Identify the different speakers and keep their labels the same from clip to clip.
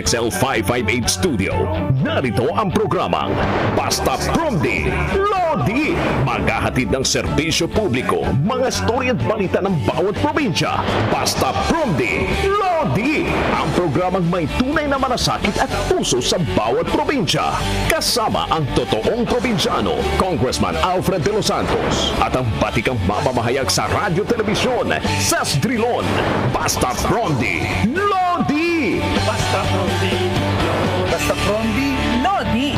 Speaker 1: XL558 Studio. Narito ang programang Basta Promdi, Lodi. Maghahatid ng serbisyo publiko, mga storya at balita ng bawat probinsya. Basta Promdi, Lodi. Ang programang may tunay na malasakit at puso sa bawat probinsya. Kasama ang totoong probinsyano, Congressman Alfred Delos Santos. At ang batikang mamamahayag sa radyo telebisyon, Drilon. Basta Promdi, Lodi.
Speaker 2: Basta Promdi. Basta Promdi.
Speaker 3: Lodi.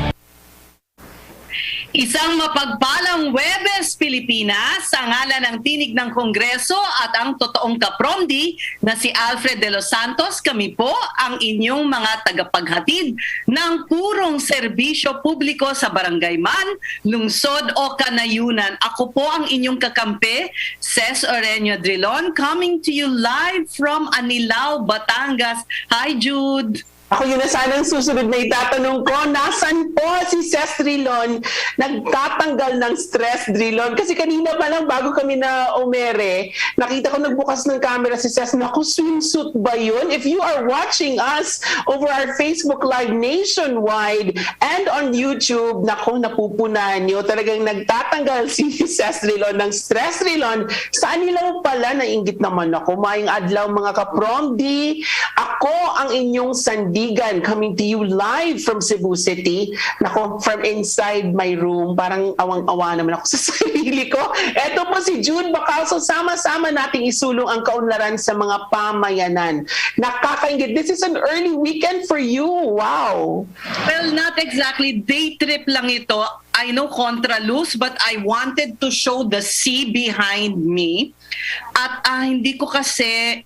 Speaker 3: Isang mapagpalang Huwebes, Pilipinas, sa ngalan ng tinig ng Kongreso at ang totoong kapromdi na si Alfred de los Santos. Kami po ang inyong mga tagapaghatid ng purong serbisyo publiko sa barangay man, lungsod o kanayunan. Ako po ang inyong kakampi, Drilon, coming to you live from Anilao, Batangas. Hi, Jude!
Speaker 2: Ako yun na sanang susunod na itatanong ko, nasan po si Drilon? Nagtatanggal ng stress, Drilon. Kasi kanina pa lang bago kami na umere, nakita ko nagbukas ng camera si Ces. Naku, swimsuit ba yun? If you are watching us over our Facebook Live nationwide and on YouTube, naku, napupunan nyo. Talagang nagtatanggal si Drilon ng stress, Drilon. Saan nila pala? Nainggit naman ako. Maayong adlaw mga kapromdi. Ako ang inyong sandi coming to you live from Cebu City. Nako, from inside my room. Parang awang-awa naman ako sa sarili ko. Eto po si Jude Bacalso. Sama-sama nating isulong ang kaunlaran sa mga pamayanan. Nakakaingit. This is an early weekend for you. Wow.
Speaker 3: Well, not exactly. Day trip lang ito. I know contra loose, but I wanted to show the sea behind me. At hindi ko kasi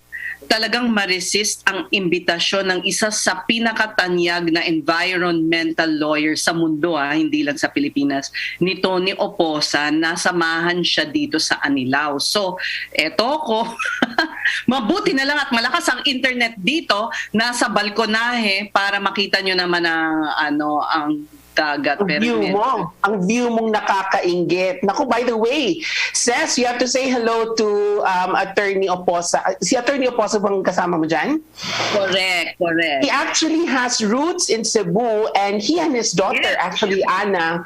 Speaker 3: talagang ma-resist ang imbitasyon ng isa sa pinakatanyag na environmental lawyer sa mundo, hindi lang sa Pilipinas, ni Tony Oposa. Nasamahan siya dito sa Anilao. So, eto ko, mabuti na lang at malakas ang internet dito, nasa balkonahe para makita nyo naman ang dagat.
Speaker 2: Ang view mong nakakainggit. Naku, by the way, Ces, you have to say hello to Attorney Oposa. Si Attorney Oposa bang kasama mo dyan?
Speaker 3: Correct.
Speaker 2: He actually has roots in Cebu, and he and his daughter, actually Anna,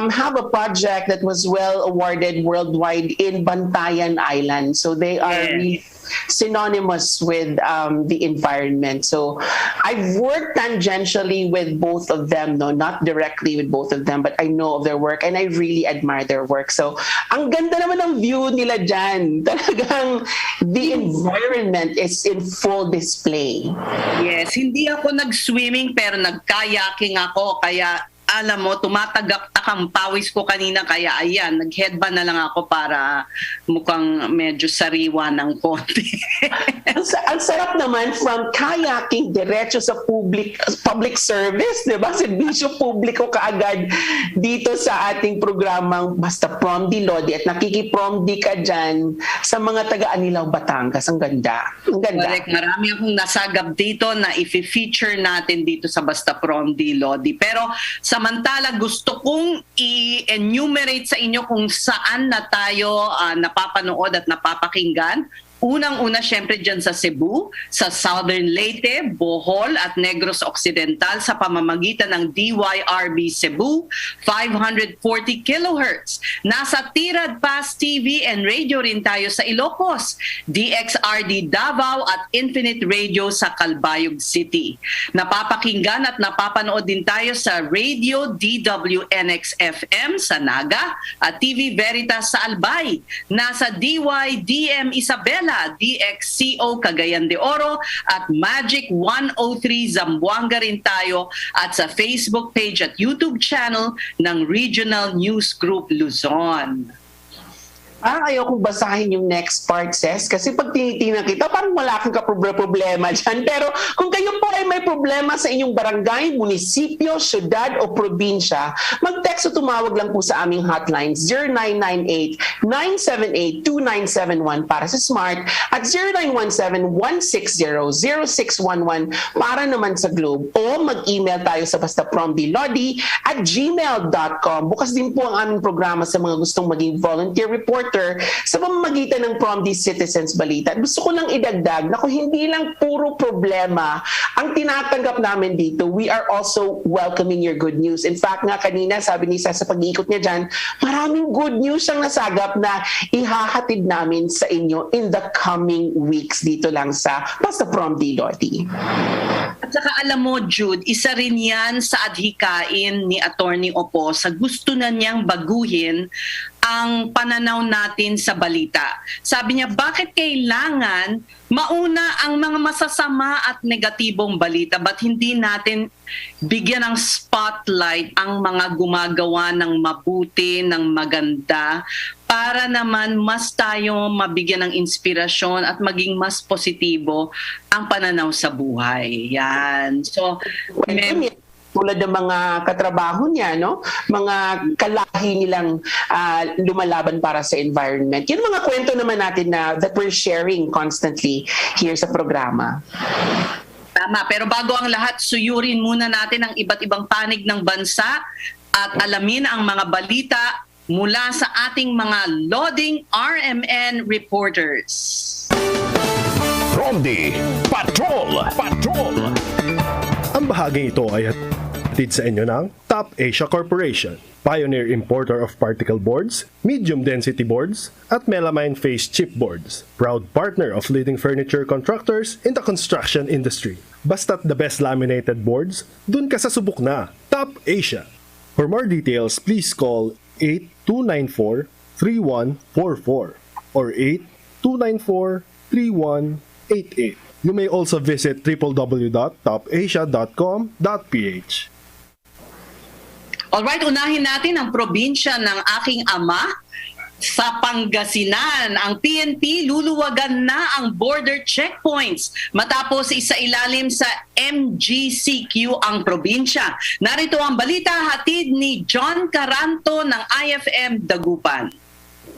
Speaker 2: have a project that was well awarded worldwide in Bantayan Island. So they are really synonymous with the environment. So I've worked tangentially with both of them, no, not directly with both of them, but I know of their work and I really admire their work. So ang ganda naman ng view nila dyan. Talagang the environment is in full display.
Speaker 3: Yes, hindi ako nag-swimming pero nag-kayaking ako, kaya alam mo, tumatagak-tak ang pawis ko kanina, kaya ayan, nag-headband na lang ako para mukhang medyo sariwa ng konti.
Speaker 2: Ang sarap naman, from kayaking diretso sa public service, di ba? Serbisyo publiko kaagad dito sa ating programang Basta Promdi, Lodi, at nakikipromdi ka dyan sa mga taga-Anilao, Batangas. Ang ganda. Ang ganda.
Speaker 3: Correct. Marami akong nasagap dito na i-feature natin dito sa Basta Promdi, Lodi. Pero samantala, gusto kong i-enumerate sa inyo kung saan na tayo napapanood at napapakinggan. Unang-una, syempre dyan sa Cebu, sa Southern Leyte, Bohol at Negros Occidental sa pamamagitan ng DYRB Cebu, 540 kHz. Nasa Tirad Pass TV and Radio rin tayo sa Ilocos, DXRD Davao at Infinite Radio sa Calbayog City. Napapakinggan at napapanood din tayo sa Radio DWNX-FM sa Naga at TV Veritas sa Albay. Nasa DYDM Isabela, DXCO Cagayan de Oro at Magic 103 Zamboanga rin tayo, at sa Facebook page at YouTube channel ng Regional News Group Luzon.
Speaker 2: Ayaw kong basahin yung next part, Ces, kasi pag tinitingnan kita, parang wala kang problema dyan. Pero kung kayo po ay may problema sa inyong barangay, munisipyo, syudad o probinsya, mag-text o tumawag lang po sa aming hotline 0998-978-2971 para sa Smart at 0917-160-0611 para naman sa Globe, o mag-email tayo sa bastapromdilodi@gmail.com. Bukas din po ang aming programa sa mga gustong maging volunteer reporter reporter sa pamamagitan ng Promdi Citizens Balita. Gusto ko lang idagdag na kung hindi lang puro problema ang tinatanggap namin dito, we are also welcoming your good news. In fact nga kanina, sabi ni Sa pag-iikot niya dyan, maraming good news siyang nasagap na ihahatid namin sa inyo in the coming weeks dito lang sa Basta Promdi, Lodi.
Speaker 3: At saka alam mo, Jude, isa rin yan sa adhikain ni Attorney Opo sa gusto na niyang baguhin ang pananaw natin sa balita. Sabi niya, bakit kailangan mauna ang mga masasama at negatibong balita? Ba't hindi natin bigyan ng spotlight ang mga gumagawa ng mabuti, ng maganda, para naman mas tayo mabigyan ng inspirasyon at maging mas positibo ang pananaw sa buhay. Yan. So,
Speaker 2: tulad ng mga katrabaho niya, no? Mga kalahi nilang lumalaban para sa environment. Yan mga kwento naman natin na that we're sharing constantly here sa programa.
Speaker 3: Tama, pero bago ang lahat, suyurin muna natin ang iba't ibang panig ng bansa at alamin ang mga balita mula sa ating mga Loding RMN reporters.
Speaker 1: Promdi Patrol! Patrol!
Speaker 4: Ang bahaging ito ay hatid sa inyo ng Top Asia Corporation, pioneer importer of particle boards, medium density boards, at melamine face chipboards. Proud partner of leading furniture contractors in the construction industry. Basta't the best laminated boards, dun ka sa subok na. Top Asia. For more details, please call 8294-3144 or 8294-3188. You may also visit www.topasia.com.ph.
Speaker 3: Alright, unahin natin ang probinsya ng aking ama. Sa Pangasinan, ang PNP luluwagan na ang border checkpoints matapos isailalim sa MGCQ ang probinsya. Narito ang balita hatid ni John Caranto ng IFM Dagupan.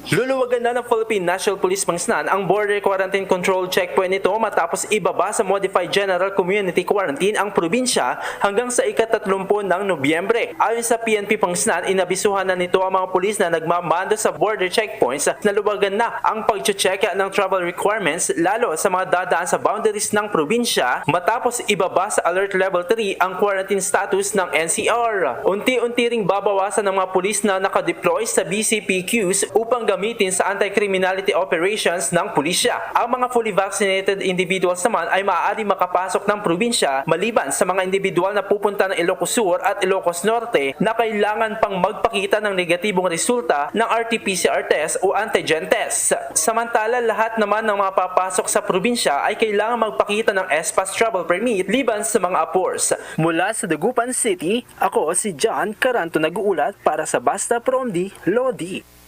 Speaker 5: Luluwagan na ng Philippine National Police Pangasinan ang border quarantine control checkpoint nito matapos ibaba sa Modified General Community Quarantine ang probinsya hanggang sa ika-30 ng Nobyembre. Ayon sa PNP Pangasinan, inabisuhan na nito ang mga pulis na nagmamando sa border checkpoints na luwagan na ang pag-check ng travel requirements lalo sa mga dadaan sa boundaries ng probinsya matapos ibaba sa Alert Level 3 ang quarantine status ng NCR. Unti-unti ring babawasan ng mga pulis na nakadeploy sa BCPQs upang gamitin sa anti-criminality operations ng pulisya. Ang mga fully vaccinated individuals naman ay maaari makapasok ng probinsya maliban sa mga individual na pupunta ng Ilocos Sur at Ilocos Norte na kailangan pang magpakita ng negatibong resulta ng RT-PCR test o antigen test. Samantala, lahat naman ng mga papasok sa probinsya ay kailangan magpakita ng S-Pass Travel Permit liban sa mga apors. Mula sa Dagupan City, ako si John Caranto nag-uulat para sa Basta Promdi, Lodi.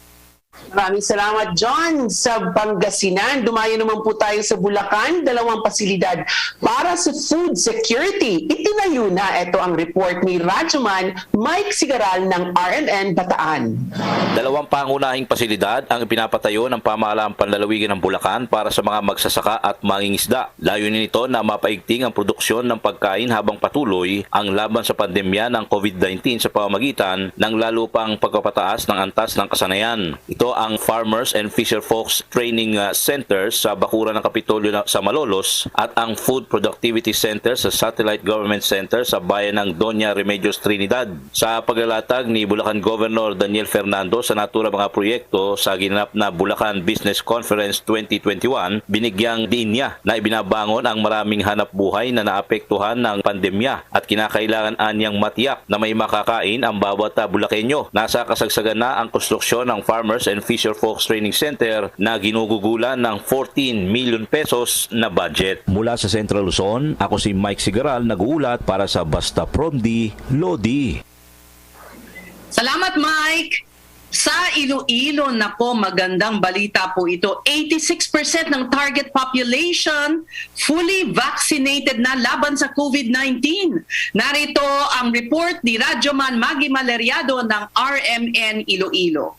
Speaker 2: Maraming salamat, John. Sa Pangasinan, dumayo naman po tayo sa Bulacan, 2 pasilidad para sa food security. Itinayo na. Ito ang report ni Radyoman Mike Sigaral ng RMN Bataan.
Speaker 6: 2 pangunahing pasilidad ang ipinapatayo ng pamahalaang panlalawigan ng Bulacan para sa mga magsasaka at mangingisda. Layunin nito na mapaigting ang produksyon ng pagkain habang patuloy ang laban sa pandemya ng COVID-19 sa pamamagitan ng lalo pang pagpapataas ng antas ng kasanayan. Ito ang Farmers and Fisherfolks Training Center sa Bakuran ng Kapitolyo sa Malolos at ang Food Productivity Center sa Satellite Government Center sa bayan ng Doña Remedios Trinidad. Sa paglalatag ni Bulacan Governor Daniel Fernando sa naturang mga proyekto sa ginanap na Bulacan Business Conference 2021, binigyang diin niya na ibinabangon ang maraming hanap buhay na naapektuhan ng pandemya at kinakailangan anyang matiyak na may makakain ang bawat Bulakenyo. Nasa kasagsagan na ang konstruksyon ng Farmers and Fisherfolks Training Center na ginugugulan ng 14 million pesos na budget.
Speaker 1: Mula sa Central Luzon, ako si Mike Sigaral nag-uulat para sa Basta Promdi, Lodi.
Speaker 3: Salamat, Mike! Sa Iloilo, nako, magandang balita po ito. 86% ng target population fully vaccinated na laban sa COVID-19. Narito ang report ni Radyoman Maggie Maleriado ng RMN Iloilo.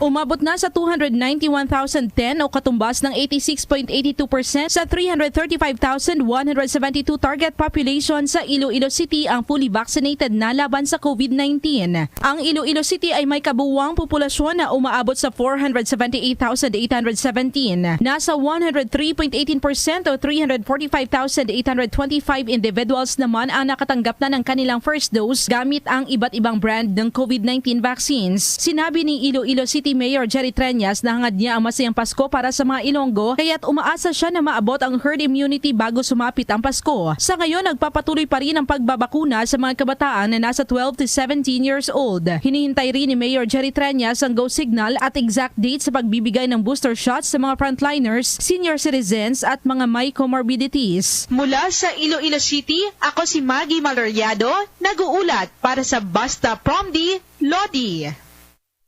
Speaker 7: Umabot na sa 291,010 o katumbas ng 86.82% sa 335,172 target population sa Iloilo City ang fully vaccinated na laban sa COVID-19. Ang Iloilo City ay may kabuuang populasyon na umaabot sa 478,817. Nasa 103.18% o 345,825 individuals naman ang nakatanggap na ng kanilang first dose gamit ang iba't ibang brand ng COVID-19 vaccines. Sinabi ni Iloilo City Mayor Jerry Treñas na hangad niya ang masayang Pasko para sa mga Ilonggo kaya't umaasa siya na maabot ang herd immunity bago sumapit ang Pasko. Sa ngayon, nagpapatuloy pa rin ang pagbabakuna sa mga kabataan na nasa 12 to 17 years old. Hinihintay rin ni Mayor Jerry Treñas ang go signal at exact date sa pagbibigay ng booster shots sa mga frontliners, senior citizens at mga may comorbidities.
Speaker 8: Mula sa Iloilo City, ako si Maggie Maloriado, nag-uulat para sa Basta Promdi, Lodi.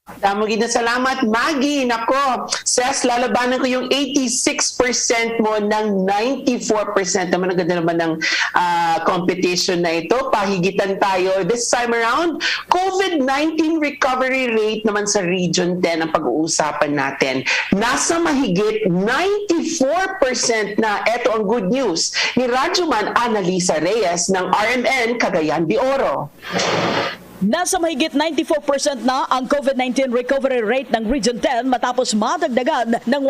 Speaker 2: Damagin na salamat, Maggie. Nako, Ses, lalabanan ko yung 86% mo ng 94%. Naman ang ganda naman ng competition na ito. Pahigitan tayo. This time around, COVID-19 recovery rate naman sa Region 10 ang pag-uusapan natin. Nasa mahigit 94% na. Ito ang good news ni Radyoman Annalisa Reyes ng RMN Cagayan de Oro.
Speaker 9: Nasa mahigit 94% na ang COVID-19 recovery rate ng Region 10 matapos madagdagan ng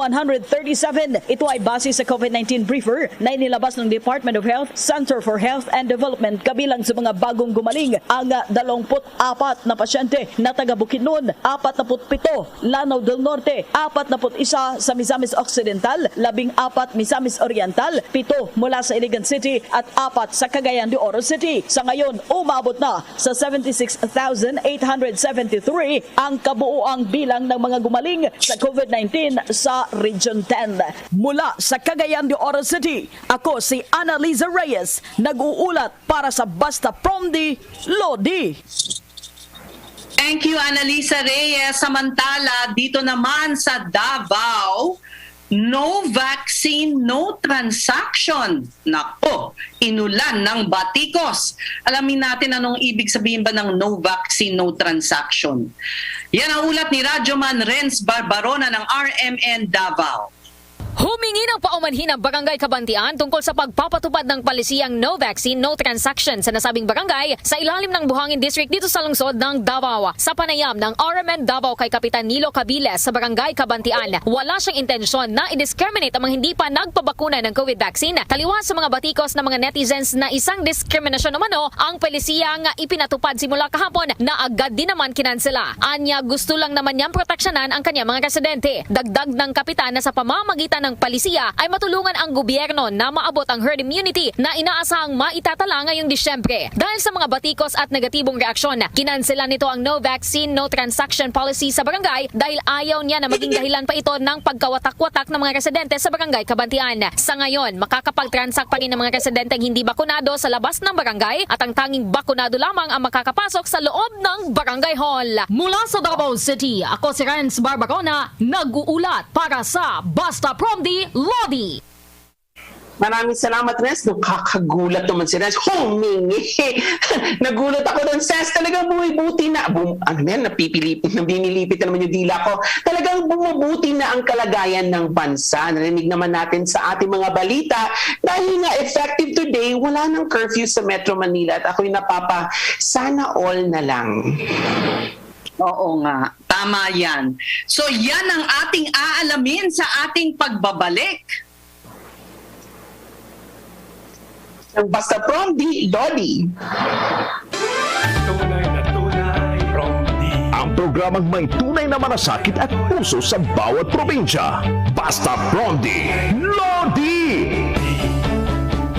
Speaker 9: 137. Ito ay base sa COVID-19 briefer na inilabas ng Department of Health, Center for Health and Development kabilang sa mga bagong gumaling ang 24 na pasyente na taga Bukidnon, 47 Lanao del Norte, 41 sa Misamis Occidental, 14 Misamis Oriental, 7 mula sa Iligan City at 4 sa Cagayan de Oro City. Sa ngayon, umabot na sa 76,873 ang kabuuang bilang ng mga gumaling sa COVID-19 sa Region 10. Mula sa Cagayan de Oro City, ako si Annalisa Reyes, nag-uulat para sa Basta Promdi, Lodi.
Speaker 3: Thank you, Annalisa Reyes. Samantala, dito naman sa Davao, no vaccine, no transaction. Nako, inulan ng batikos. Alamin natin anong ibig sabihin ba ng no vaccine, no transaction. Yan ang ulat ni Radyoman Renz Barbarona ng RMN Davao.
Speaker 10: Humingi ng paumanhin ang Barangay Kabantian tungkol sa pagpapatupad ng palisiyang no vaccine, no transaction sa nasabing barangay sa ilalim ng Buhangin District dito sa lungsod ng Davao. Sa panayam ng RMN Davao kay Kapitan Nilo Cabiles sa Barangay Kabantian, wala siyang intensyon na i-discriminate ang mga hindi pa nagpabakuna ng COVID vaccine. Taliwas sa mga batikos ng mga netizens na isang diskriminasyon umano ang palisiyang ipinatupad simula kahapon na agad din naman kinansela. Anya, gusto lang naman niyang proteksyonan ang kanyang mga residente. Dagdag ng Kapitan na sa pamamagitan ng palisiya ay matulungan ang gobyerno na maabot ang herd immunity na inaasahang maitatala ngayong Disyembre. Dahil sa mga batikos at negatibong reaksyon, kinansela nito ang no vaccine, no transaction policy sa barangay dahil ayaw niya na maging dahilan pa ito ng pagkawatak-watak ng mga residente sa Barangay Kabantian. Sa ngayon, makakapag-transact pa rin ng mga residenteng hindi bakunado sa labas ng barangay at ang tanging bakunado lamang ang makakapasok sa loob ng barangay hall. Mula sa Davao City, ako si Renz Barbarona, nag-uulat para sa Basta Promdi, Lodi.
Speaker 2: Maraming salamat, Nes. Nakakagulat naman si Nes. Humingi. Nagulat ako doon, Ses. Talagang bumubuti na. Nabinilipit na naman yung dila ko. Talagang bumubuti na ang kalagayan ng bansa. Narinig naman natin sa ating mga balita. Dahil nga effective today, wala nang curfew sa Metro Manila. At ako'y sana all na lang.
Speaker 3: Oo nga, tama yan. So yan ang ating aalamin sa ating pagbabalik.
Speaker 2: Ang Basta Promdi, Lodi.
Speaker 1: Ang programang may tunay na malasakit at puso sa bawat probinsya. Basta Promdi, Lodi!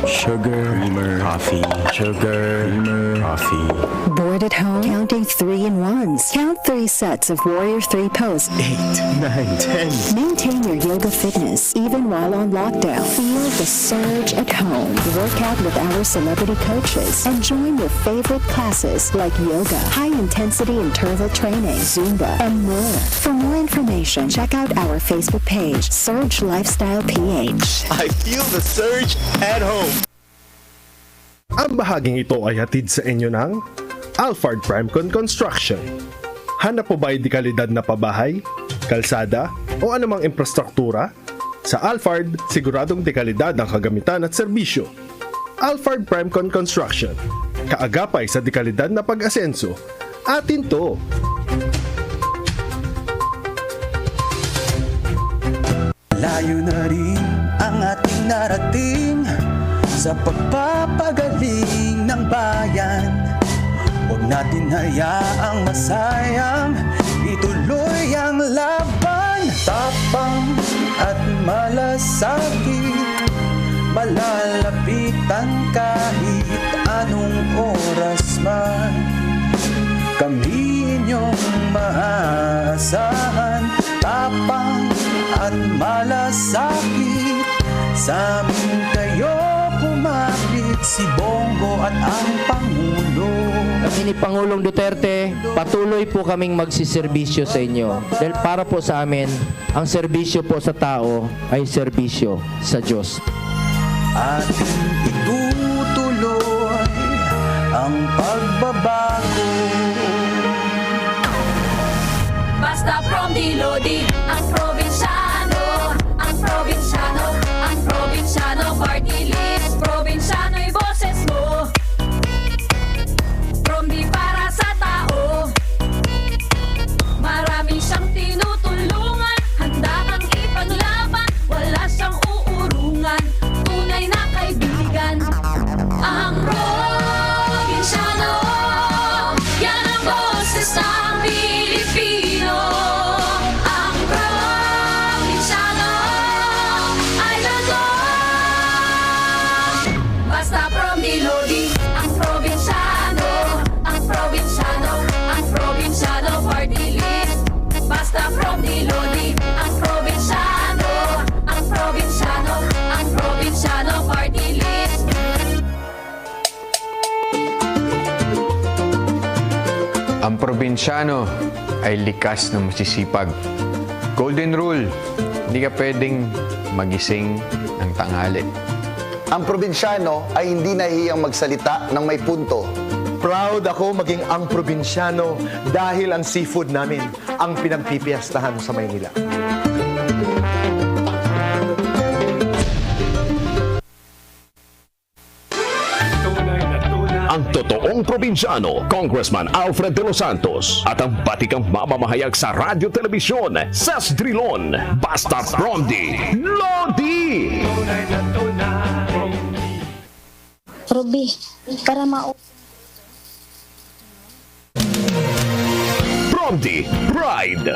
Speaker 11: Sugar, creamer, coffee, sugar, creamer, coffee.
Speaker 12: Bored at home? Counting 3 in 1s. Count 3 sets of Warrior 3 pose.
Speaker 11: 8, 9, 10.
Speaker 12: Maintain your yoga fitness even while on lockdown. Feel the surge at home. Work out with our celebrity coaches and join your favorite classes like yoga, high-intensity interval training, Zumba, and more. For more information, check out our Facebook page, Surge Lifestyle PH.
Speaker 11: I feel the surge at home.
Speaker 4: Ang bahaging ito ay hatid sa inyo ng Alfred Primecon Construction. Hanap po ba ay di kalidad na pabahay? kalsada o anumang infrastruktura, sa Alfred, siguradong dekalidad ang kagamitan at serbisyo. Alfred Primecon Construction, kaagapay sa dekalidad na pag-asenso. Atin to!
Speaker 11: Layo na rin ang ating narating sa pagpapagaling ng bayan. Huwag natin hayaang masayang ituloy ang laban. Tapang at malasakit, malalapitan kahit anong oras man. Kami inyong maaasahan, tapang at malasakit. Sa amin kayo kumapit, si Bongo at ang Pangulo.
Speaker 13: Kami ni Pangulong Duterte, patuloy po kaming magsiservisyo sa inyo. Dahil para po sa amin, ang serbisyo po sa tao ay serbisyo sa Diyos.
Speaker 11: Ating itutuloy ang pagbabago.
Speaker 14: Basta Promdi, Lodi, ang probinsyano, ang probinsyano, ang probinsyano party list. Probinsyano'y boses mo, Promdi para sa tao. Marami siyang tinutulungan, handa kang ipaglaban, wala siyang uurungan, tunay na kaibigan. Ang probinsyano, yan ang boses ng Pilipino. Ang probinsyano ay luzon. Basta Promdi, Lodi, ang probinsyano, ang probinsyano, ang probinsyano party list. Basta Promdi, Lodi, ang probinsyano, ang probinsyano, ang probinsyano party list.
Speaker 15: Ang probinsyano ay likas na masisipag. Golden rule, hindi ka pwedeng magising ng tanghali.
Speaker 16: Ang probinsyano ay hindi nahihiyang magsalita ng may punto.
Speaker 17: Proud ako maging ang probinsyano dahil ang seafood namin ang pinagpipiyastahan sa Maynila.
Speaker 1: Ang totoong probinsyano, Congressman Alfred de los Santos, at ang batikang mamamahayag sa radyo telebisyon, Ses Drilon, Basta Promdi, Lodi!
Speaker 18: Ruby, para
Speaker 1: Promdi, Pride!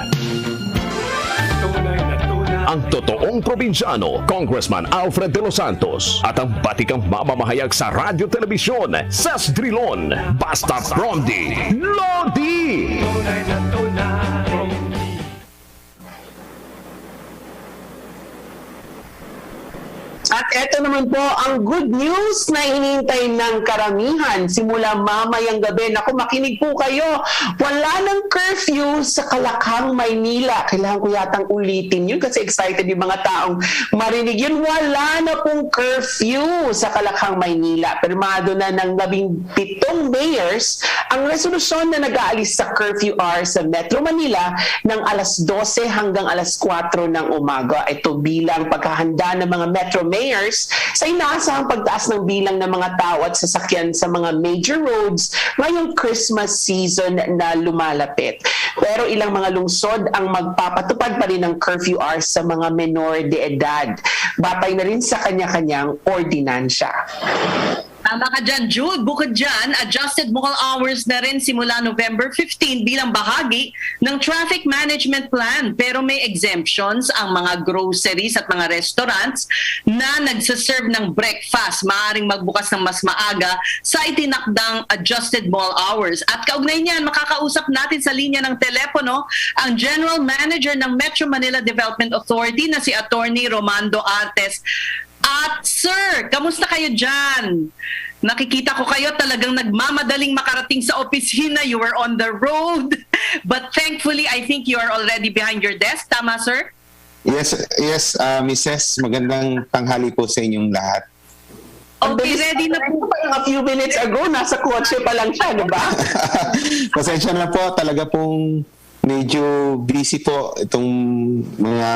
Speaker 1: Ang totoong probinsyano, Congressman Alfred de los Santos, at ang batikang mamamahayag sa radyo telebisyon, Ses Drilon, Basta Promdi, Lodi!
Speaker 2: At eto naman po ang good news na hinihintay ng karamihan simula mamayang gabi. Naku, makinig po kayo. Wala ng curfew sa Kalakhang, Maynila. Kailangan ko yatang ulitin yun kasi excited yung mga taong marinig yun. Wala na pong curfew sa Kalakhang, Maynila. Pirmado na ng 17 mayors ang resolusyon na nag-aalis sa curfew hour sa Metro Manila ng alas 12 hanggang alas 4 ng umaga. Ito bilang paghahanda ng mga Metro mayors sa inaasahang pagtaas ng bilang ng mga tao at sasakyan sa mga major roads ngayong Christmas season na lumalapit. Pero ilang mga lungsod ang magpapatupad pa rin ng curfew hours sa mga menor de edad. Batay na rin sa kanya-kanyang ordinansya.
Speaker 3: Tama ka dyan, Jude. Bukod dyan, adjusted bukal hours na rin simula November 15 bilang bahagi ng traffic management plan. Pero may exemptions ang mga groceries at mga restaurants na nagsaserve ng breakfast. Maaaring magbukas ng mas maaga sa itinakdang adjusted mall hours. At kaugnay niyan, makakausap natin sa linya ng telepono ang General Manager ng Metro Manila Development Authority na si Attorney Romando Artes. At sir, kamusta kayo dyan? Nakikita ko kayo talagang nagmamadaling makarating sa opisina. You were on the road. But thankfully, I think you are already behind your desk. Tama, sir?
Speaker 19: Yes, Mrs. Magandang tanghali po sa inyong lahat.
Speaker 3: Okay, ready na po.
Speaker 2: A few minutes ago, nasa kotse pa lang siya, di ba?
Speaker 19: Pasensya na po, talaga pong medyo busy po itong mga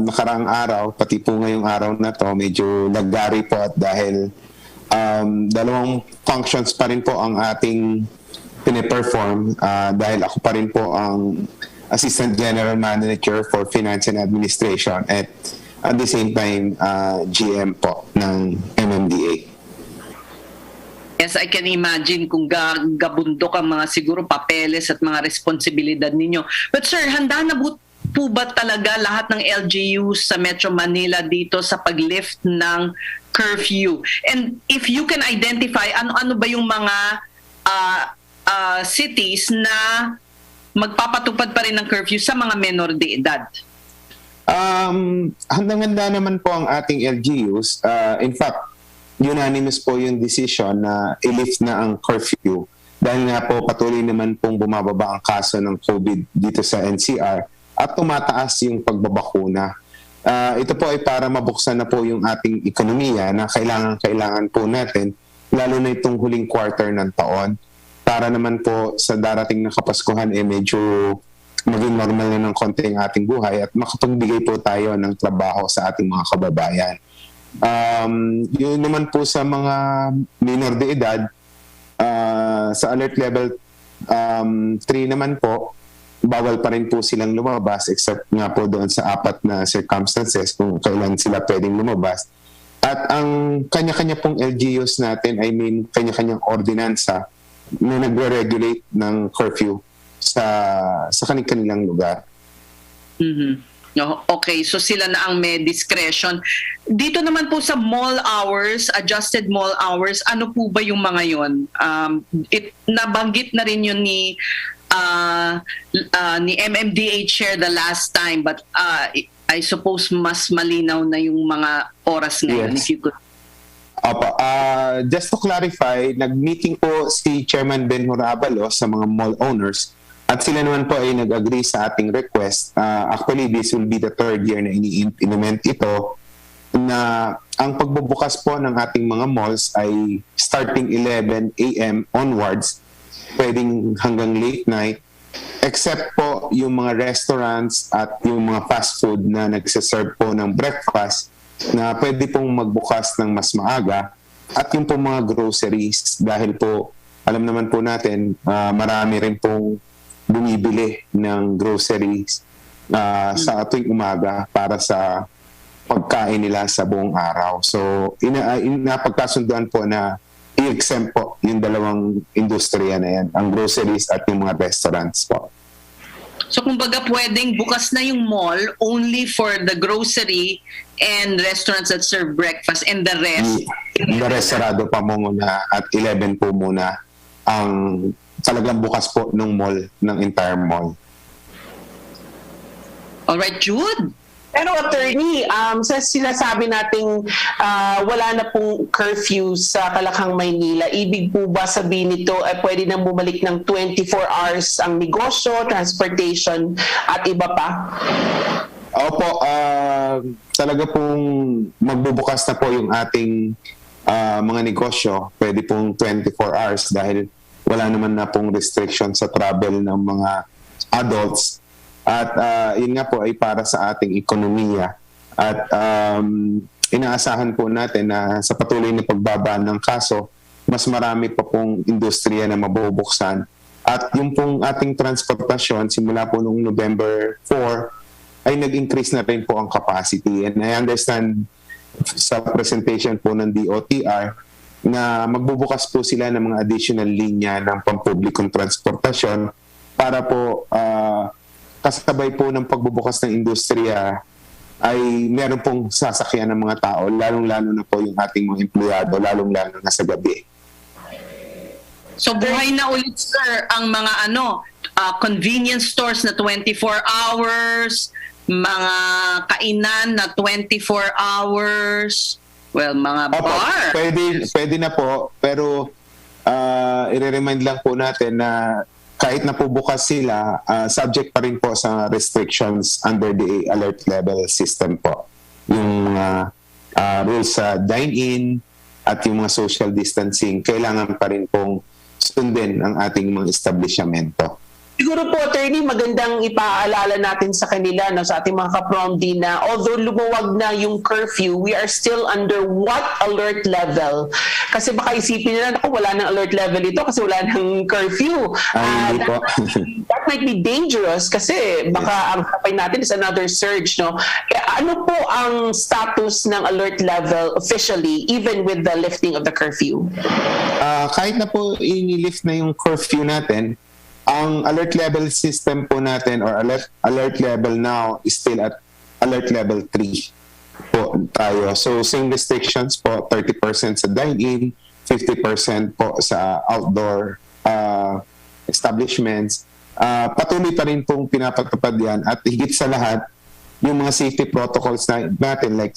Speaker 19: nakaraang araw, pati po ngayong araw na to, medyo laggari po at dahil dalawang functions pa rin po ang ating pine-perform dahil ako pa rin po ang Assistant General Manager for Finance and Administration at the same time GM po ng MMDA.
Speaker 3: Yes, I can imagine kung gabundok ang mga siguro papeles at mga responsibilidad ninyo. But sir, handa na po ba talaga lahat ng LGUs sa Metro Manila dito sa pag-lift ng curfew? And if you can identify, ano ba yung mga cities na magpapatupad pa rin ng curfew sa mga menor de edad?
Speaker 19: Handang-handa naman po ang ating LGUs. In fact, unanimous po yung decision na i-lift na ang curfew dahil nga po patuloy naman pong bumababa ang kaso ng COVID dito sa NCR at tumataas yung pagbabakuna. Ito po ay para mabuksan na po yung ating ekonomiya na kailangan po natin lalo na itong huling quarter ng taon para naman po sa darating na Kapaskuhan medyo maging normal na ng konti ang ating buhay at makapagbigay po tayo ng trabaho sa ating mga kababayan. Yun naman po sa mga minor de edad, sa alert level 3 naman po, bawal pa rin po silang lumabas except nga po doon sa 4 na circumstances kung kailan sila pwedeng lumabas. At ang kanya-kanya pong LGUs natin, kanya-kanyang ordinansa na nagre-regulate ng curfew sa kanilang lugar.
Speaker 3: Okay, so sila na ang may discretion. Dito naman po sa mall hours, adjusted mall hours, ano po ba yung mga yon? Nabanggit na rin yun ni MMDA Chair the last time, but I suppose mas malinaw na yung mga oras ngayon.
Speaker 19: Yes.
Speaker 3: If you could.
Speaker 19: Opo, just to clarify, nag-meeting po si Chairman Ben Abalos sa mga mall owners at sila naman po ay nag-agree sa ating request. Actually, this will be the 3rd year na ini-implement ito na ang pagbubukas po ng ating mga malls ay starting 11 a.m. onwards, pwedeng hanggang late night, except po yung mga restaurants at yung mga fast food na nagsaserve po ng breakfast na pwede pong magbukas ng mas maaga at yung po mga groceries dahil po alam naman po natin marami rin pong bumibili ng groceries sa tuwing umaga para sa pagkain nila sa buong araw. So, napagkasunduan po na i-exempt po yung dalawang industriya na yan, ang groceries at yung mga restaurants po.
Speaker 3: So, kumbaga pwedeng bukas na yung mall only for the grocery and restaurants that serve breakfast and the rest?
Speaker 19: The rest sarado pa mo muna at 11 po muna ang talagang bukas po ng mall, ng entire mall.
Speaker 3: Alright, Jude.
Speaker 2: Pero attorney, sa sinasabi nating wala na pong curfew sa Kalakang Maynila, ibig po ba sabihin nito ay pwede nang bumalik ng 24 hours ang negosyo, transportation at iba pa?
Speaker 19: Opo, talaga pong magbubukas na po yung ating mga negosyo. Pwede pong 24 hours dahil wala naman na pong restriction sa travel ng mga adults. At yun nga po ay para sa ating ekonomiya. At inaasahan po natin na sa patuloy na pagbaba ng kaso, mas marami pa pong industriya na mabubuksan. At yung pong ating transportasyon, simula po noong November 4, ay nag-increase na rin po ang capacity. And I understand sa presentation po ng DOTR, na magbubukas po sila ng mga additional linya ng pampublikong transportasyon para po kasabay po ng pagbubukas ng industriya ay meron pong sasakyan ng mga tao, lalong-lalo na po yung ating mga empleyado, lalong-lalo na sa gabi.
Speaker 3: So buhay na ulit, sir, ang mga convenience stores na 24 hours, mga kainan na 24 hours, mga bar.
Speaker 19: Pwede na po, pero i-remind lang po natin na kahit na po bukas sila, subject pa rin po sa restrictions under the alert level system po. Yung rules sa dine-in at yung mga social distancing, kailangan pa rin pong sundin ang ating mga establishmento.
Speaker 2: Siguro po, attorney, magandang ipaalala natin sa kanila, no, sa ating mga ka-Promdi na although lumuwag na yung curfew, we are still under what alert level? Kasi baka isipin nila, naku, wala nang alert level ito kasi wala nang curfew.
Speaker 19: Hindi po.
Speaker 2: That might be dangerous kasi baka ang kapay natin is another surge, no? Ano po ang status ng alert level officially, even with the lifting of the curfew?
Speaker 19: Kahit na po inilift na yung curfew natin, ang alert level system po natin or alert level now is still at alert level 3 po tayo. So same restrictions po, 30% sa dine-in, 50% po sa outdoor establishments. Patuloy pa rin pong pinapatupad yan at higit sa lahat, yung mga safety protocols natin like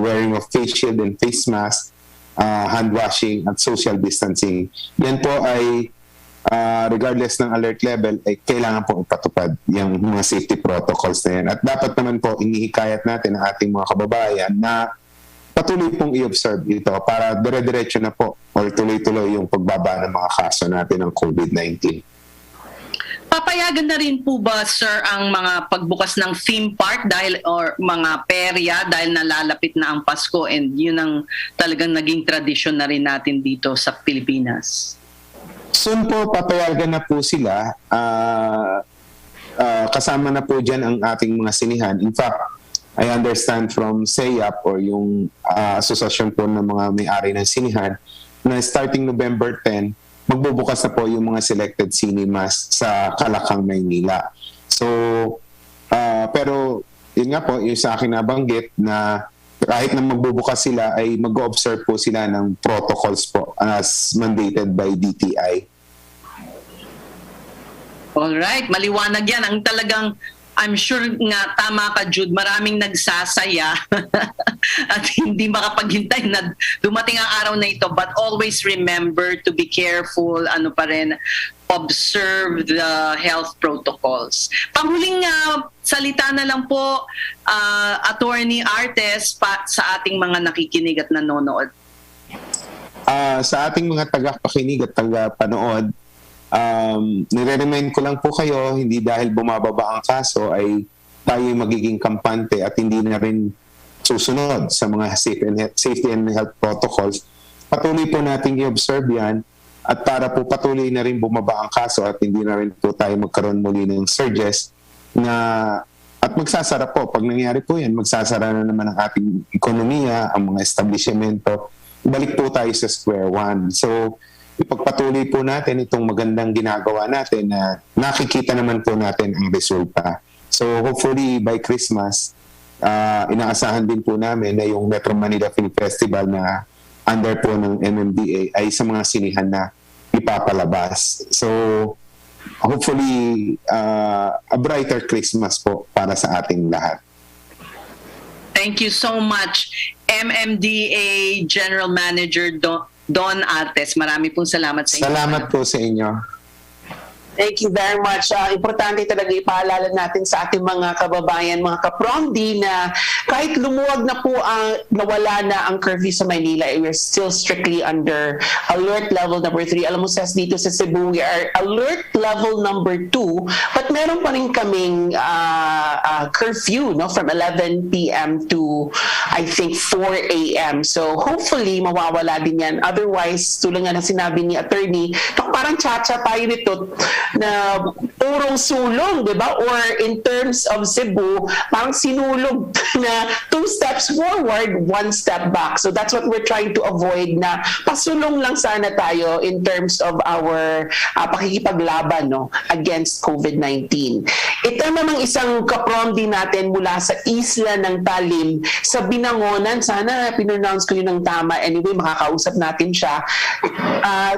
Speaker 19: wearing of face shield and face mask, hand washing at social distancing. Yan po ay regardless ng alert level, ay kailangan po ipatupad yung mga safety protocols na yan. At dapat naman po inihikayat natin ang ating mga kababayan na patuloy pong i-observe ito para dire-diretso na po or tuloy-tuloy yung pagbaba ng mga kaso natin ng COVID-19.
Speaker 3: Papayagan na rin po ba, sir, ang mga pagbukas ng theme park dahil or mga perya dahil nalalapit na ang Pasko and yun ang talagang naging tradisyon na rin natin dito sa Pilipinas?
Speaker 19: Soon po, papayagan na po sila. Kasama na po dyan ang ating mga sinihan. In fact, I understand from SEAP or yung asosasyon po ng mga may-ari ng sinihan na starting November 10, magbubukas na po yung mga selected cinemas sa Kalakang, Maynila. So, pero yun nga po, yung sa akin nabanggit na kahit na magbubukas sila ay mag-observe po sila ng protocols po as mandated by DTI.
Speaker 3: Alright, maliwanag yan. Ang talagang, I'm sure nga tama ka, Jude, maraming nagsasaya at hindi makapaghintay na dumating ang araw na ito. But always remember to be careful, observe the health protocols. Panghuling salita na lang po, Attorney Artes, sa ating mga nakikinig at nanonood.
Speaker 19: Sa ating mga tagapakinig at tagapanood, nire-remind ko lang po kayo, hindi dahil bumababa ang kaso ay tayo magiging kampante at hindi na rin susunod sa mga safety and health protocols. Patuloy po natin i-observe yan at para po patuloy na rin bumaba ang kaso at hindi na rin po tayo magkaroon muli ng surges at magsasara po. Pag nangyari po yan, magsasara na naman ang ating ekonomiya, ang mga establishmento. Balik po tayo sa square one. So, ipagpatuloy po natin itong magandang ginagawa natin na nakikita naman po natin ang resulta. So, hopefully by Christmas, inaasahan din po namin na yung Metro Manila Film Festival na under po ng MMDA ay sa mga sinihan na ipapalabas. So, hopefully, a brighter Christmas po para sa ating lahat.
Speaker 3: Thank you so much, MMDA General Manager Don Artes. Marami pong salamat sa inyo.
Speaker 19: Salamat po sa inyo.
Speaker 2: Thank you very much. Importante talaga ipaalala natin sa ating mga kababayan, mga ka-Promdi na kahit lumuwag na po nawala na ang curfew sa Manila, we're still strictly under alert level number 3. Alam mo, Ses, dito sa Cebu, we are alert level number 2, but meron pa rin kaming curfew, no, from 11 p.m. to, I think, 4 a.m. So hopefully, mawawala din yan. Otherwise, tulad nga na sinabi ni attorney, parang tsa-tsa tayo nito na purong sulong, di ba? Or in terms of Cebu, parang sinulog na 2 steps forward, 1 step back. So that's what we're trying to avoid, na pasulong lang sana tayo in terms of our pakikipaglaban, no, against COVID-19. Ito namang isang ka-Promdi natin mula sa isla ng Talim sa Binangonan. Sana pinonounce ko yun ng tama. Anyway, makakausap natin siya.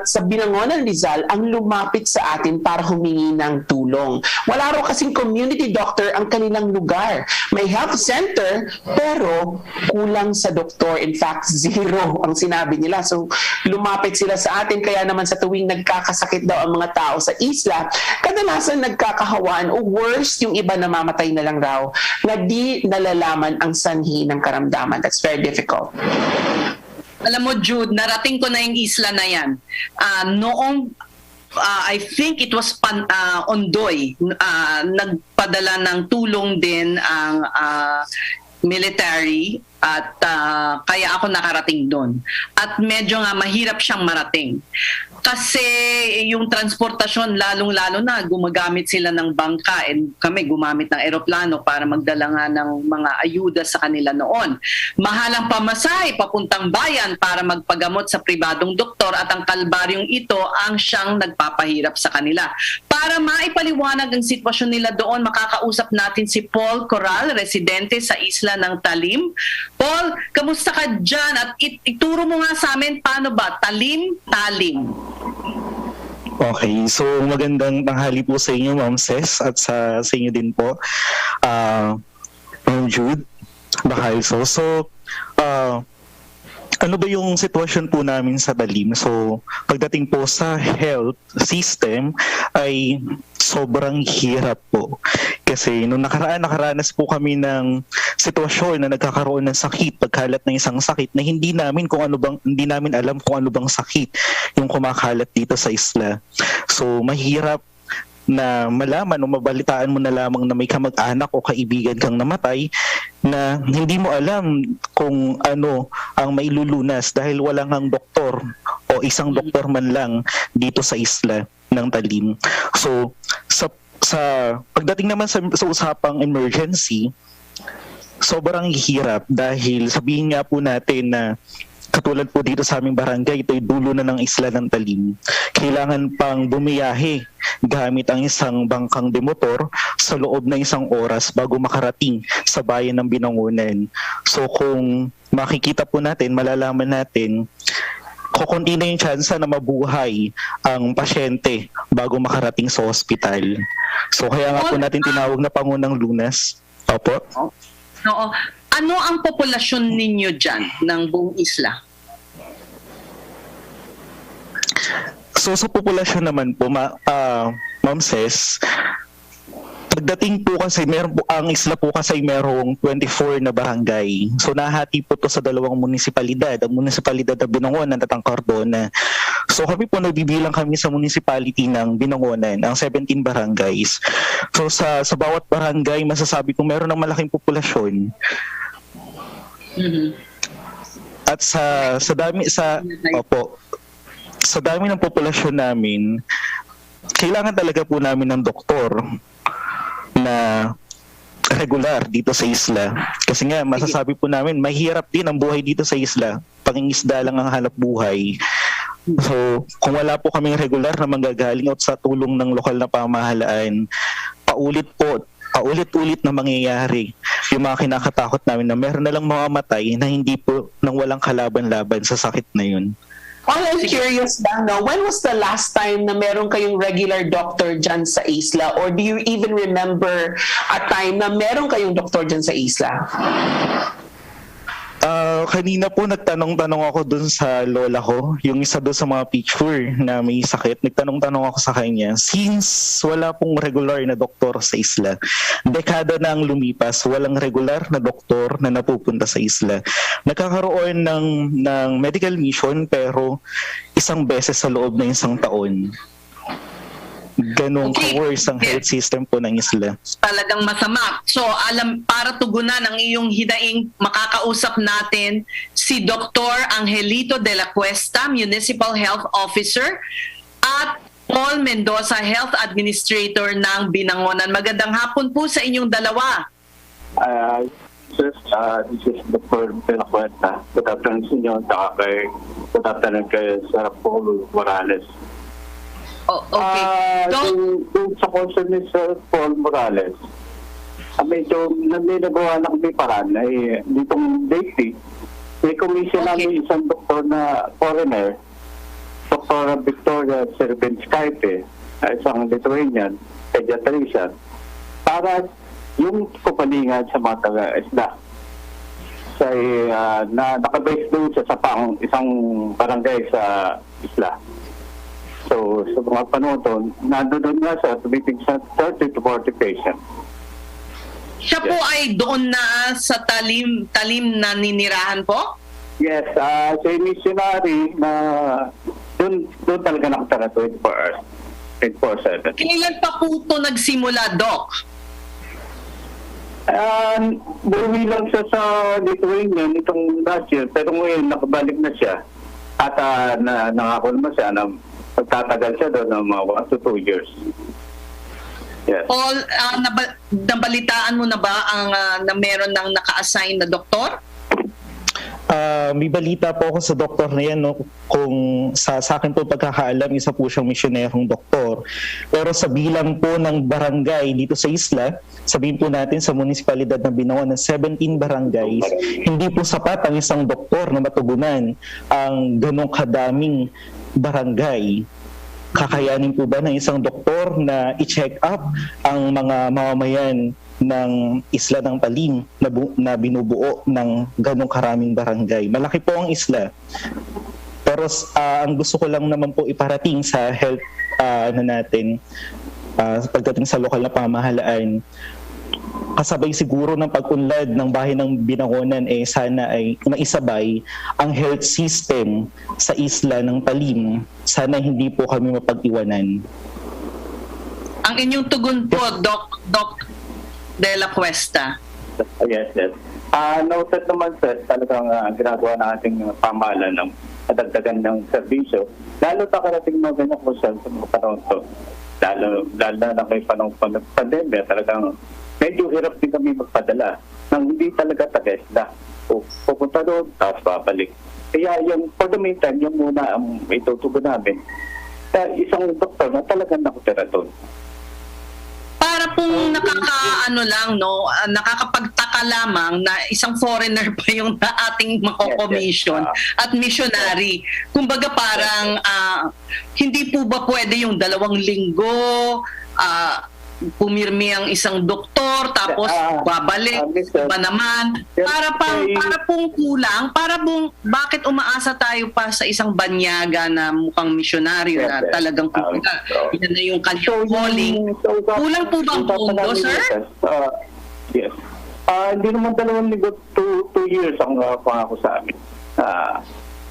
Speaker 2: Sa Binangonan, Rizal, ang lumapit sa atin para humingi ng tulong. Wala raw kasing community doctor ang kanilang lugar. May health center, pero kulang sa doktor. In fact, 0 ang sinabi nila. So, lumapit sila sa atin. Kaya naman sa tuwing nagkakasakit daw ang mga tao sa isla, kadalasan nagkakahawaan o worse, yung iba namamatay na lang raw na di nalalaman ang sanhi ng karamdaman. That's very difficult.
Speaker 3: Alam mo, Jude, narating ko na yung isla na yan. Noong I think it was Ondoy, nagpadala ng tulong din ang military at kaya ako nakarating doon. At medyo nga mahirap siyang marating. Kasi yung transportasyon, lalong-lalo na gumagamit sila ng bangka and kami gumamit ng eroplano para magdala nga ng mga ayuda sa kanila noon. Mahalang pamasahe papuntang bayan para magpagamot sa pribadong doktor at ang kalbaryong ito ang siyang nagpapahirap sa kanila. Para maipaliwanag ang sitwasyon nila doon, makakausap natin si Paul Coral, residente sa isla ng Talim. Paul, kamusta ka dyan? At ituro mo nga sa amin paano ba? Talim.
Speaker 20: Okay, so magandang tanghali po sa inyo, Ma'am Ses, at sa inyo din po, Ma'am Jude Bacalso. So, ano ba yung sitwasyon po namin sa Talim? So, pagdating po sa health system ay sobrang hirap po. Kasi nung nakaranas po kami ng sitwasyon na nagkakaroon ng sakit, pagkalat ng isang sakit na hindi namin alam kung ano bang sakit yung kumakalat dito sa isla. So, mahirap na malaman o mabalitaan mo na lamang na may kamag-anak o kaibigan kang namatay na hindi mo alam kung ano ang mailulunas dahil wala ngang doktor o isang doktor man lang dito sa isla ng Talim. So sa pagdating naman sa usapang emergency, sobrang hirap dahil sabihin nga po natin na katulad po dito sa aming barangay, ito'y dulo na ng isla ng Talim. Kailangan pang bumiyahe gamit ang isang bangkang demotor sa loob ng isang oras bago makarating sa bayan ng Binangonan. So kung makikita po natin, malalaman natin, kukunti na yung tsansa na mabuhay ang pasyente bago makarating sa ospital. So kaya nga po natin tinawag na Pangunang Lunas. Opo?
Speaker 3: Oo. Ano ang populasyon ninyo dyan ng buong isla?
Speaker 20: So sa populasyon naman po, Ma'am Ses, pagdating po kasi ang isla po kasi merong 24 na barangay. So nahati po to sa dalawang munisipalidad, ang munisipalidad ng Binangonan at ang Cardona. So kami po nagbibilang kami sa municipality ng Binangonan, ang 17 barangays. So sa bawat barangay, masasabi ko meron ng malaking populasyon. At sa dami ng populasyon namin, kailangan talaga po namin ng doktor na regular dito sa isla. Kasi nga, masasabi po namin, mahirap din ang buhay dito sa isla. Pangingisda lang ang hanap buhay. So, kung wala po kaming regular na manggagaling at sa tulong ng lokal na pamahalaan, paulit-ulit na mangyayari yung mga kinakatakot namin na meron na lang mamamatay na hindi po nang walang kalaban-laban sa sakit na yun.
Speaker 2: All I'm curious lang, no? When was the last time na meron kayong regular doctor dyan sa isla? Or do you even remember a time na meron kayong doktor dyan sa isla?
Speaker 20: Kanina po nagtanong-tanong ako dun sa lola ko, yung isa doon sa mga picture na may sakit. Nagtanong-tanong ako sa kanya, since wala pong regular na doktor sa isla, dekada na ang lumipas, walang regular na doktor na napupunta sa isla. Nagkakaroon ng medical mission pero isang beses sa loob ng isang taon. Ganong ka-worse ang health system po ng isla.
Speaker 3: Talagang masama. So, para tugunan ang iyong hinaing, makakausap natin si Dr. Angelito de la Cuesta, Municipal Health Officer, at Paul Mendoza, Health Administrator ng Binangonan. Magandang hapon po sa inyong dalawa.
Speaker 21: This is Dr. de la Cuesta. Good afternoon sa inyo. Good afternoon kay Sir Paul Morales.
Speaker 3: Okay.
Speaker 21: Yung sa concern ni Sir Paul Morales, medyo nagagawa na kami paraan ay ditong lately, may commission namin isang doktor na foreigner, Dr. Victoria Serbenskaite, isang Lithuanian, pediatrician, para yung kupalingan sa mga taga-isla. Na nakabase doon sa isang barangay sa isla. So, sa mga panahon, nandun nga sa tumiting sa 30 to 40 patients.
Speaker 3: Siya po ay doon na sa Talim na ninirahan po?
Speaker 21: Yes, sa missionary na doon talaga nakatara 24 hours. 24/7.
Speaker 3: Kailan pa po ito nagsimula, Doc?
Speaker 21: Buwi lang siya sa Lithuania nitong last year, pero ngayon nakabalik na siya. At nangako naman siya na magtatagal siya doon ng mga 1 to 2 years. Yes.
Speaker 3: Paul, nabalitaan mo na ba na meron ng naka-assign na doktor?
Speaker 20: May balita po ako sa doktor na yan, no? Kung sa akin po pagkakaalam, isa po siyang misyonerong doktor. Pero sa bilang po ng barangay dito sa isla, sabihin po natin sa munisipalidad na Binangon ng 17 barangays, hindi po sapat ang isang doktor na matugunan ang ganong kadaming barangay. Kakayanin po ba ng isang doktor na i-check up ang mga mamamayan ng isla ng Talim na binubuo ng ganong karaming barangay? Malaki po ang isla. Pero ang gusto ko lang naman po iparating sa health natin, pagdating sa lokal na pamahalaan, kasabay siguro ng pag-unlad ng bahay ng Binangonan, sana ay maisabay ang health system sa isla ng Talim. Sana hindi po kami mapag-iwanan.
Speaker 3: Ang inyong tugon po, Doc de la Cuesta.
Speaker 21: Yes. Noted naman, sir, talagang ginagawa na ating pamahalaan ng adagdagan ng serbisyo. Lalo na karating mga ganyan po sa mga panahon to. Lalo na may panahon pa ng pandemya, talagang medyo hirap din kami magpadala nang hindi talaga taga-isla. Pupunta doon, tapos babalik. Kaya yung, for the meantime, yung muna ang itutugon namin, isang doktor na talagang nakutira doon.
Speaker 3: Para pong nakakapagtaka lamang na isang foreigner pa yung ating mako-commission at missionary. Kumbaga parang hindi po ba pwede yung 2 linggo pumirmi ang isang doktor tapos babalik ba naman para pong kulang, bakit umaasa tayo pa sa isang banyaga na mukhang misyonaryo na talagang kumbaga yan na yung kanyang calling. Kulang po bang pondo, sir?
Speaker 21: Yes. Hindi naman 2 linggo, 2 years ang pangako sa amin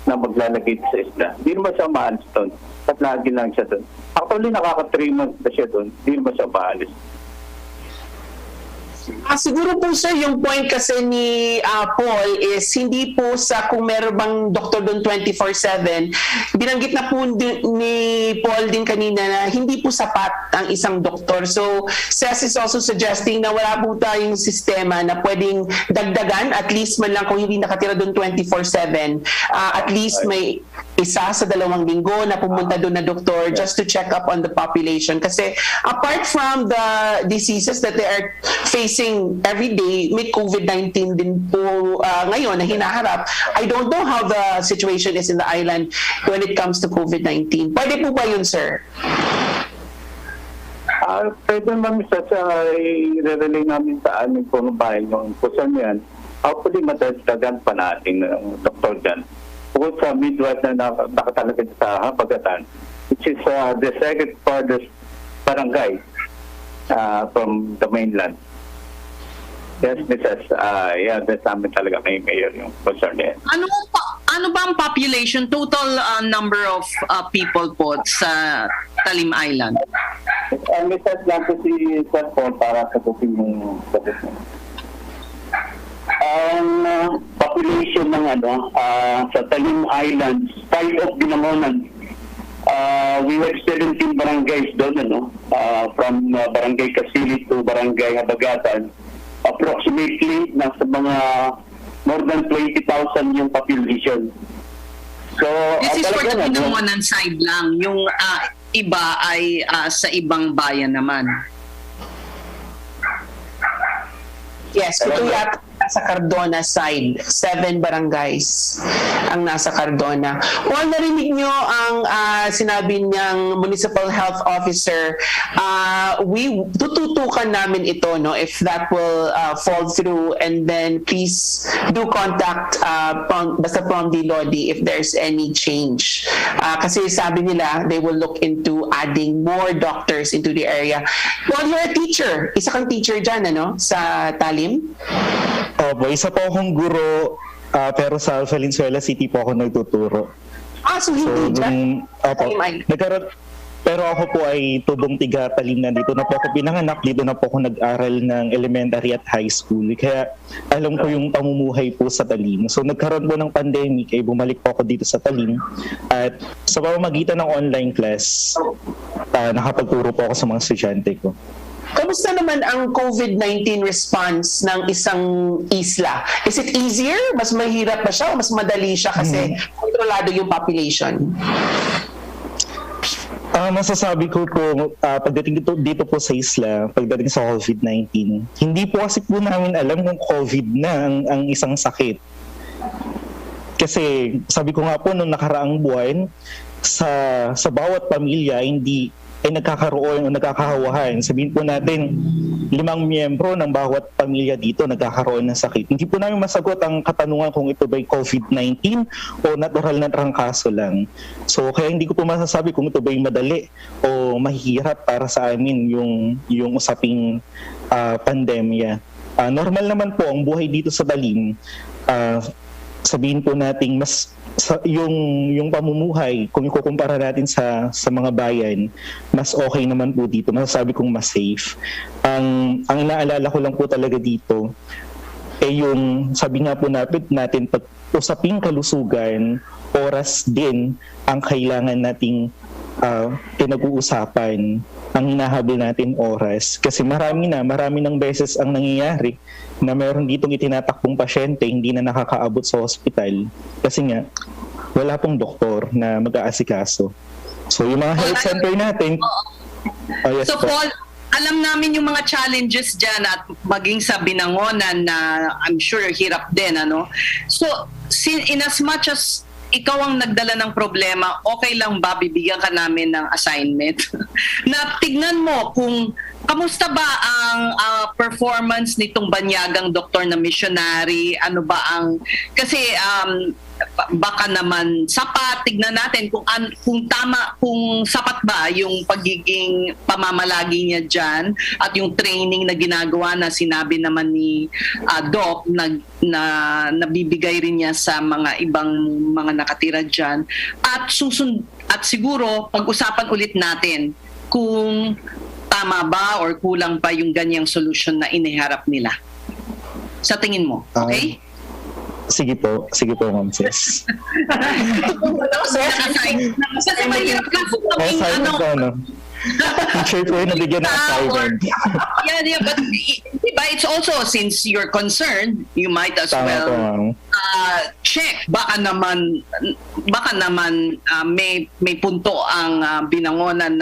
Speaker 21: na maglalagay sa isla. Hindi naman siya maalis doon. At lagi lang siya doon. Actually, nakaka-3 months na siya doon. Hindi naman siya maalis.
Speaker 2: Siguro po sir, yung point kasi ni Paul is hindi po sa kung meron bang doktor doon 24/7. Binanggit na po ni Paul din kanina na hindi po sapat ang isang doktor. So, SES is also suggesting na wala po tayong sistema na pwedeng dagdagan, at least man lang kung hindi nakatira doon 24/7. At least may isa sa 2 linggo na pumunta doon na doktor just to check up on the population. Kasi apart from the diseases that they are facing every day, may COVID-19 din po ngayon na hinaharap. I don't know how the situation is in the island when it comes to COVID-19. Pwede po ba yun, sir?
Speaker 21: Pwede naman sa i-relay namin sa aming punubahin yung kusan yan. Hopefully, matagdagan pa natin ng doktor dyan. Bukod sa midwife na nakatalagay sa Hapagatan, which is the second farthest barangay from the mainland. Yes, Mrs. That's namin talaga may mayor yung concern yan.
Speaker 3: Ano ba ang population, total number of people po sa Talim Island?
Speaker 21: Mrs. lang po si Sir Paul para sagutin yung sagutin. Ang population ng sa Talim Islands, 5 of Binangonan, we have 17 barangays doon, from Barangay Kasili to Barangay Habagatan. Approximately, nasa mga more than 20,000 yung population. So,
Speaker 3: this is for the Binangonan side lang. Yung iba ay sa ibang bayan naman.
Speaker 2: Yes, ito yata sa Cardona side, 7 barangays ang nasa Cardona. Paul, narinig nyo ang sinabi niyang Municipal Health Officer. Tututukan namin ito, no, if that will fall through, and then please do contact Basta Promdi Lodi if there's any change. Kasi sabi nila, they will look into adding more doctors into the area. Paul, you're a teacher. Isa kang teacher dyan, sa Talim?
Speaker 20: Opo, isa po akong guro, pero sa Valenzuela City po ako nagtuturo.
Speaker 2: So hindi dyan?
Speaker 20: Opo, Pero ako po ay tubong tiga Talim na. Dito na po ako pinanganak, dito na po ako nag-aral ng elementary at high school. Kaya alam ko yung pamumuhay po sa Talim. So nagkaroon po ng pandemic, ay bumalik po ako dito sa Talim. At sa pamamagitan ng online class, nakapagturo po ako sa mga estudyante ko.
Speaker 2: Kamusta naman ang COVID-19 response ng isang isla? Is it easier? Mas mahirap ba siya o mas madali siya kasi kontrolado yung population?
Speaker 20: Masasabi ko po, pagdating dito po sa isla, pagdating sa COVID-19, hindi po kasi po namin alam kung COVID na ang isang sakit. Kasi sabi ko nga po, nung nakaraang buwan, sa bawat pamilya, hindi ay nagkakaroon o nagkakahawahan. Sabihin po natin, 5 miyembro ng bawat pamilya dito nagkakaroon ng sakit. Hindi po namin masagot ang katanungan kung ito ba'y COVID-19 o natural na trangkaso lang. So kaya hindi ko po masasabi kung ito ba'y madali o mahirap para sa amin yung usaping pandemya. Normal naman po ang buhay dito sa Talim. Sabihin po natin mas yung pamumuhay, kung ikukumpara natin sa mga bayan, mas okay naman po dito. Masasabi kong mas safe. Ang inaalala ko lang po talaga dito ay yung sabi nga po natin pag usaping kalusugan, oras din ang kailangan nating pinag-uusapan, ang hinahabol natin oras. Kasi marami ng beses ang nangyayari na meron ditong itinatakbong pasyente hindi na nakakaabot sa ospital kasi nga wala pong doktor na mag-aasikaso. So yung mga health center natin. Yes,
Speaker 3: so Paul, alam namin yung mga challenges dyan at maging sa Binangonan na I'm sure hirap din, ano? So in as much as ikaw ang nagdala ng problema, okay lang ba bibigyan ka namin ng assignment? Na tignan mo kung kamusta ba ang performance nitong banyagang doktor na missionary? Ano ba ang kasi baka naman sapat, tignan natin kung tama, kung sapat ba yung pagiging pamamalagi niya diyan at yung training na ginagawa na sinabi naman ni Doc na nabibigay rin niya sa mga ibang mga nakatira diyan at siguro pag-usapan ulit natin kung tama ba or kulang pa yung ganyang solution na iniharap nila. Sa tingin mo, okay?
Speaker 20: Sige po, Ma'am Sis.
Speaker 3: Kasi mahirap ka kung
Speaker 20: teacher ko yung nabigyan ng assignment.
Speaker 3: Yeah, but diba, it's also, since you're concerned, you might as well check. Baka naman may punto ang Binangonan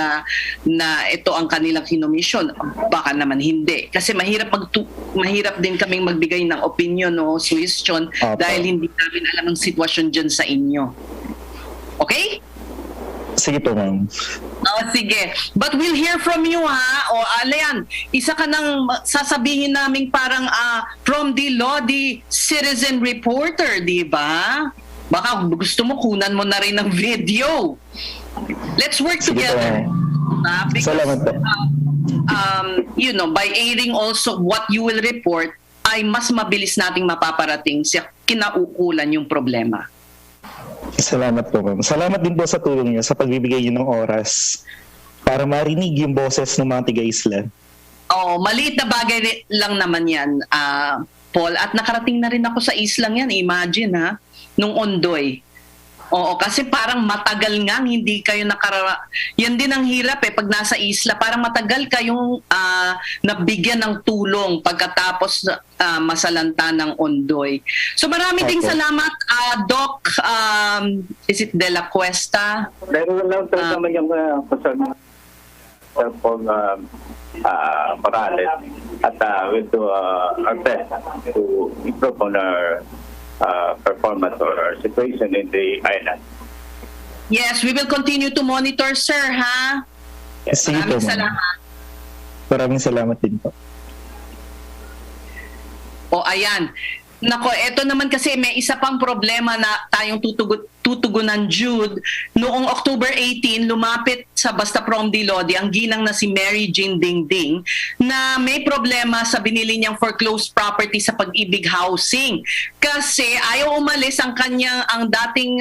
Speaker 3: na ito ang kanilang kinomisyon. Baka naman hindi. Kasi mahirap din kaming magbigay ng opinion o suggestion dahil hindi namin alam ang sitwasyon dyan sa inyo. Okay?
Speaker 20: Sige po, ma'am.
Speaker 3: Sige. But we'll hear from you, ha? O, Alayan, isa ka nang sasabihin namin parang from the Lodi citizen reporter, di ba? Baka gusto mo, kunan mo na rin ng video. Let's work together.
Speaker 20: Salamat po.
Speaker 3: By airing also what you will report, ay mas mabilis nating mapaparating sa kinaukulan yung problema.
Speaker 20: Salamat po, ma'am. Salamat din po sa tulong niyo sa pagbibigay niyo ng oras para marinig yung boses ng mga tiga-isla.
Speaker 3: Maliit na bagay lang naman yan, Paul. At nakarating na rin ako sa islang yan. Imagine, ha? Nung Ondoy. Oo, kasi parang matagal nga hindi kayo yan din ang hirap pag nasa isla. Parang matagal kayong nabigyan ng tulong pagkatapos masalanta ng Ondoy. So marami ding salamat, Doc. Is it De La Cuesta?
Speaker 21: Meron lang naman yung Paul Morales at we'll do our best to improve on our performance or our situation in the island.
Speaker 3: Yes, we will continue to monitor, sir, ha?
Speaker 20: Sige po,
Speaker 3: Maraming salamat.
Speaker 20: Maraming salamat din po.
Speaker 3: Ayan. Nako, eto naman kasi may isa pang problema na tayong tutugunan, Jude. Noong October 18, lumapit sa Basta Promdi Lodi ang ginang na si Mary Jean Dingding na may problema sa binili niyang foreclosed property sa Pag-ibig Housing kasi ayaw umalis ang dating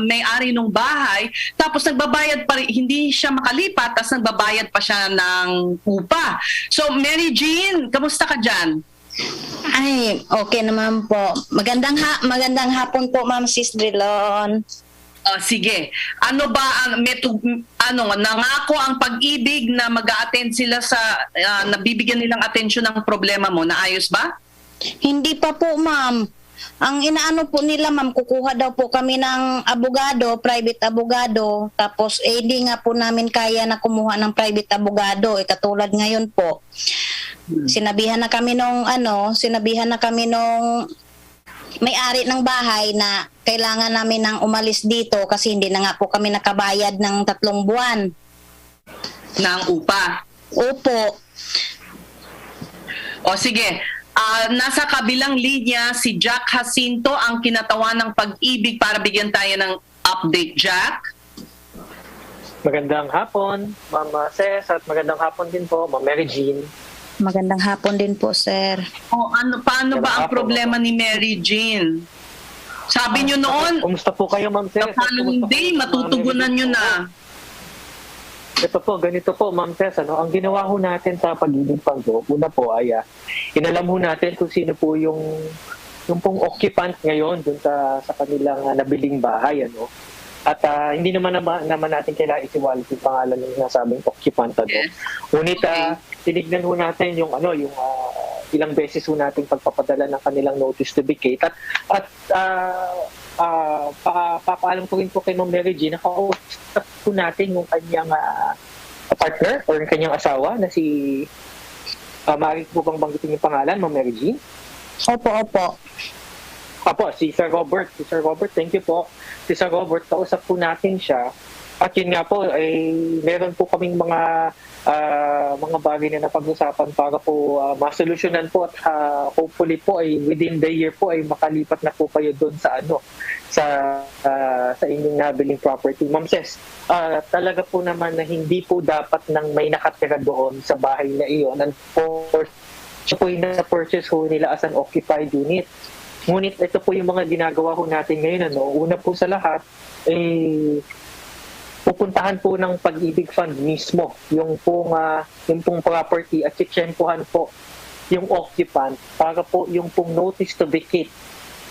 Speaker 3: may-ari ng bahay, tapos nagbabayad pa rin, hindi siya makalipat, tapos nagbabayad pa siya ng upa. So Mary Jean, kamusta ka dyan?
Speaker 18: Ay, okay naman po. Magandang hapon po, Ma'am Sis Drilon.
Speaker 3: Sige. Ano ba nangako ang Pag-ibig na mag-a-attend sila sa nabibigyan nilang atensyon ng problema mo? Naayos ba?
Speaker 18: Hindi pa po, Ma'am. Ang inaano po nila, Ma'am, kukuha daw po kami ng abogado, private abogado. Tapos hindi nga po namin kaya na kumuha ng private abogado. Katulad ngayon po. Sinabihan na kami nung may-ari ng bahay na kailangan namin nang umalis dito kasi hindi na nga po kami nakabayad ng 3 buwan.
Speaker 3: Ng upa?
Speaker 18: Opo.
Speaker 3: O sige, nasa kabilang linya si Jack Jacinto, ang kinatawan ng Pag-ibig, para bigyan tayo ng update. Jack?
Speaker 5: Magandang hapon, Ma'am Ces, at magandang hapon din po, Ma'am Mary Jean.
Speaker 18: Magandang hapon din po, sir.
Speaker 3: Paano ba ang problema ni Mary Jean? Sabi niyo noon,
Speaker 5: kumusta po kayo, Ma'am Ces?
Speaker 3: The following day, matutugunan niyo na.
Speaker 5: Ito po, ganito po, Ma'am Ces, ang ginawa ho natin sa Pag-ibig Fund, una po ay inalam ho natin kung sino po yung pong occupant ngayon dun sa kanilang nabiling bahay, At hindi naman natin kailangan isiwalat yung pangalan ng sinasabing occupant. Ngunit tinignan ho natin yung ilang beses ho natin pagpapadala ng kanilang notice to vacate. At papaalam ko rin po kay Ma'am Mary Jean, nakausap po natin yung kanyang partner or yung kanyang asawa na si maaari po bang banggitin yung pangalan, Ma'am Mary Jean?
Speaker 18: Opo.
Speaker 5: Si Sir Robert. Si Sir Robert, thank you po. Si Sir Robert, kausap po natin siya. At yun nga po, meron po kaming mga bagay na napag-usapan para po masolusyonan po at hopefully po within the year po makalipat na po kayo doon sa sa inyong nabiling property. Ma'am Ces, talaga po naman na hindi po dapat nang may nakatira doon sa bahay na iyon. And for siya po yung na-purchase ho nila as an occupied unit. Ngunit ito po yung mga ginagawa ho natin ngayon. Una po sa lahat, pupuntahan po ng Pag-ibig Fund mismo yung pong property at chitsyempohan po yung occupant para po yung pong notice to vacate.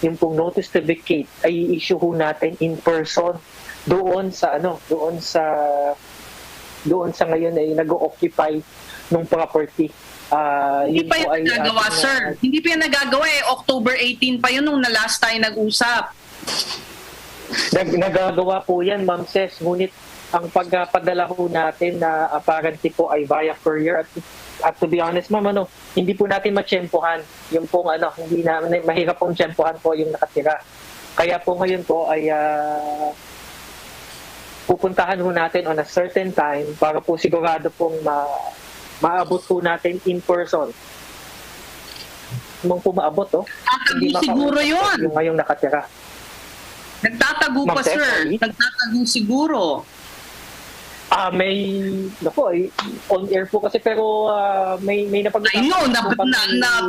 Speaker 5: Yung pong notice to vacate ay i-issue ho natin in person doon sa ngayon ay nag-occupy ng property.
Speaker 3: Hindi pa yan nagagawa, sir. Hindi pa yan nagagawa October 18 pa yun nung last tayo nag-usap.
Speaker 5: Nagagawa po yan, Ma'am Ces. Ngunit ang pagpadala ho natin na apparently po ay via courier. At to be honest, Ma'am, hindi po natin matsyempohan. Yung pong hindi na mahirap pong tsyempohan po yung nakatira. Kaya po ngayon po ay pupuntahan ho natin on a certain time para po sigurado pong maabot po natin in person. Kung po maabot,
Speaker 3: Tatago siguro yun.
Speaker 5: Yung ngayong nakatira.
Speaker 3: Nagtatago pa, sir. Nagtatago siguro.
Speaker 5: On air po kasi pero may napag-usapan.
Speaker 3: I know, na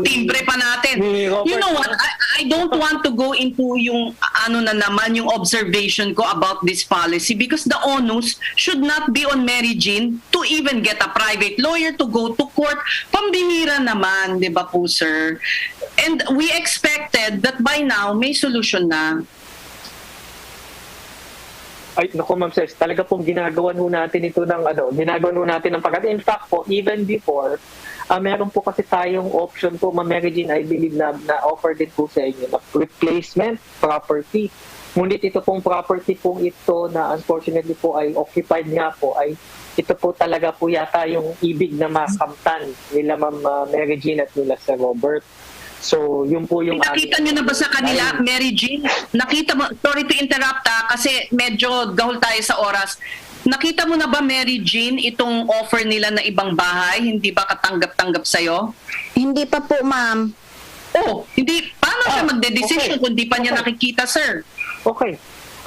Speaker 3: timbre pa natin. You know what? I don't want to go into yung yung observation ko about this policy because the onus should not be on Mary Jean to even get a private lawyer to go to court. Pambihira naman, di ba po, sir? And we expected that by now may solution na.
Speaker 5: Ay, naku, Ma'am Ces, talaga pong ginagawa natin ito ng pagkat. In fact po, even before, meron po kasi tayong option po, Ma'am Mary Jean, I believe na offer din po sa inyo, na replacement property. Ngunit ito pong property pong ito na unfortunately po ay occupied nga po, ay ito po talaga po yata yung ibig na makamtan nila Ma'am Mary Jean at nila Sir Robert. So, yun po yung...
Speaker 3: Nakita nyo na ba sa kanila, Mary Jean? Nakita mo, sorry to interrupt kasi medyo gahol tayo sa oras. Nakita mo na ba, Mary Jean, itong offer nila na ibang bahay? Hindi ba katanggap-tanggap sa'yo?
Speaker 18: Hindi pa po, ma'am.
Speaker 3: Hindi. Paano siya magde-decision kung di pa niya nakikita, sir?
Speaker 5: Okay.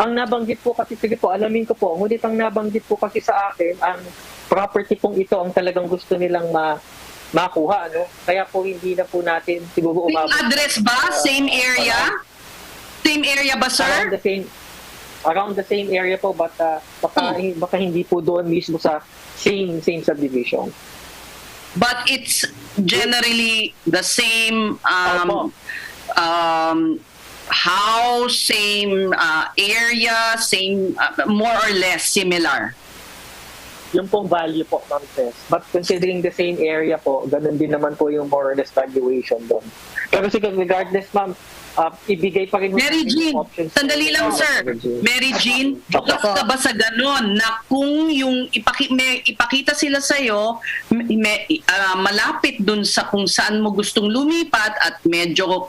Speaker 5: Ang nabanggit po kasi, sige po, alamin ko po, ngunit ang nabanggit po kasi sa akin, ang property pong ito ang talagang gusto nilang makuha. No? Kaya po hindi na po natin siguro
Speaker 3: Same address ba? Same area? Same area ba, sir?
Speaker 5: Around the same area po, but baka hindi po doon mismo sa same subdivision.
Speaker 3: But it's generally the same house, same area, same more or less similar.
Speaker 5: Yung pong value po, Ma'am Tess. But considering the same area po, ganun din naman po yung more or less valuation doon. Pero sige, regardless, Ma'am, ibigay pa rin
Speaker 3: Mary Jean, sandali lang, sir. Mary Jean, bukas ka ba sa ganon na kung yung ipakita sila sa'yo, malapit dun sa kung saan mo gustong lumipat at medyo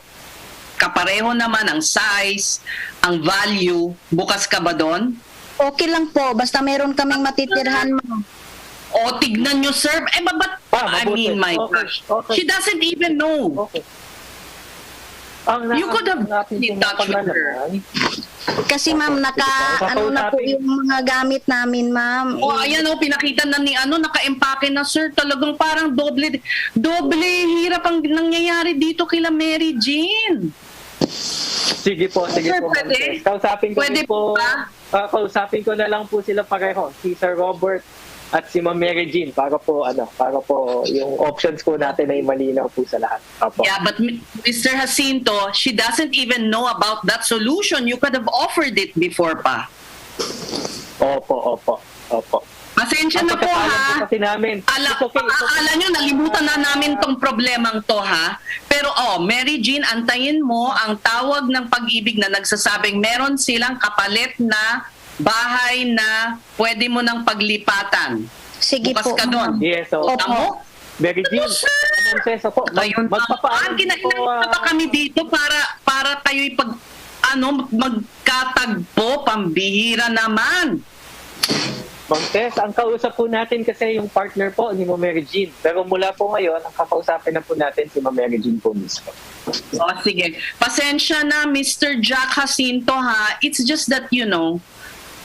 Speaker 3: kapareho naman ang size, ang value, bukas ka ba doon?
Speaker 18: Okay lang po, basta meron kaming matitirhan, ma'am.
Speaker 3: O, tignan nyo, sir. But I mean, my gosh. She doesn't even know.
Speaker 5: Okay.
Speaker 3: You could have touched with her.
Speaker 18: Kasi ma'am, na po yung mga gamit namin, ma'am.
Speaker 3: Ayan pinakita na ni naka-empake na, sir. Talagang parang doble hirap ang nangyayari dito kila Mary Jean.
Speaker 5: Sige po, Ma'am Tess. Kausapin ko na lang po sila pareho, si Sir Robert at si Ma'am Mary Jean para po yung options po natin ay malinaw po sa lahat. Opo.
Speaker 3: Yeah, but Mr. Jacinto, she doesn't even know about that solution. You could have offered it before pa.
Speaker 5: Opo.
Speaker 3: Pasensya na po, ha. Akala nyo, nalimutan na namin tong problemang to, ha. Pero Mary Jean, antayin mo ang tawag ng pag-ibig na nagsasabing meron silang kapalit na bahay na pwede mo nang paglipatan.
Speaker 18: Sige
Speaker 3: bukas
Speaker 18: po.
Speaker 3: Ka doon.
Speaker 5: Yes, Tamo? Mary Jean,
Speaker 3: magpapaan. Kinainit pa kami dito para kayo'y magkatagpo, pambihira naman.
Speaker 5: Ma'am Tess, ang kausap po natin kasi yung partner po ni Ma'am Mary Jean. Pero mula po ngayon, ang kakausapin na po natin si Ma'am Mary Jean po mismo.
Speaker 3: Sige. Pasensya na, Mr. Jack Jacinto, ha. It's just that,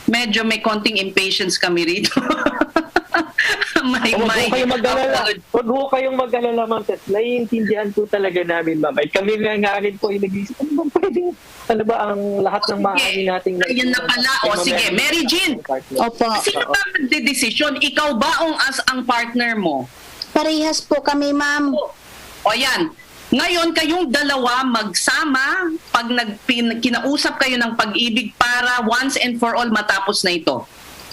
Speaker 3: medyo may konting impatience kami rito.
Speaker 5: Huwag ho kayong mag-alala, Ma'am Tess. Naiintindihan po talaga namin, Ma'am. Ay kami nga rin po nag-iisip, ano ba ang lahat ng maaari nating...
Speaker 3: Ayun na pala. Sige, Mary Jean.
Speaker 18: Opo.
Speaker 3: Sino ba magdedesisyon? Ikaw ba ang partner mo?
Speaker 18: Parehas po kami, ma'am.
Speaker 3: Yan. Ngayon, kayong dalawa magsama pag kinausap kayo ng pag-ibig para once and for all matapos na ito.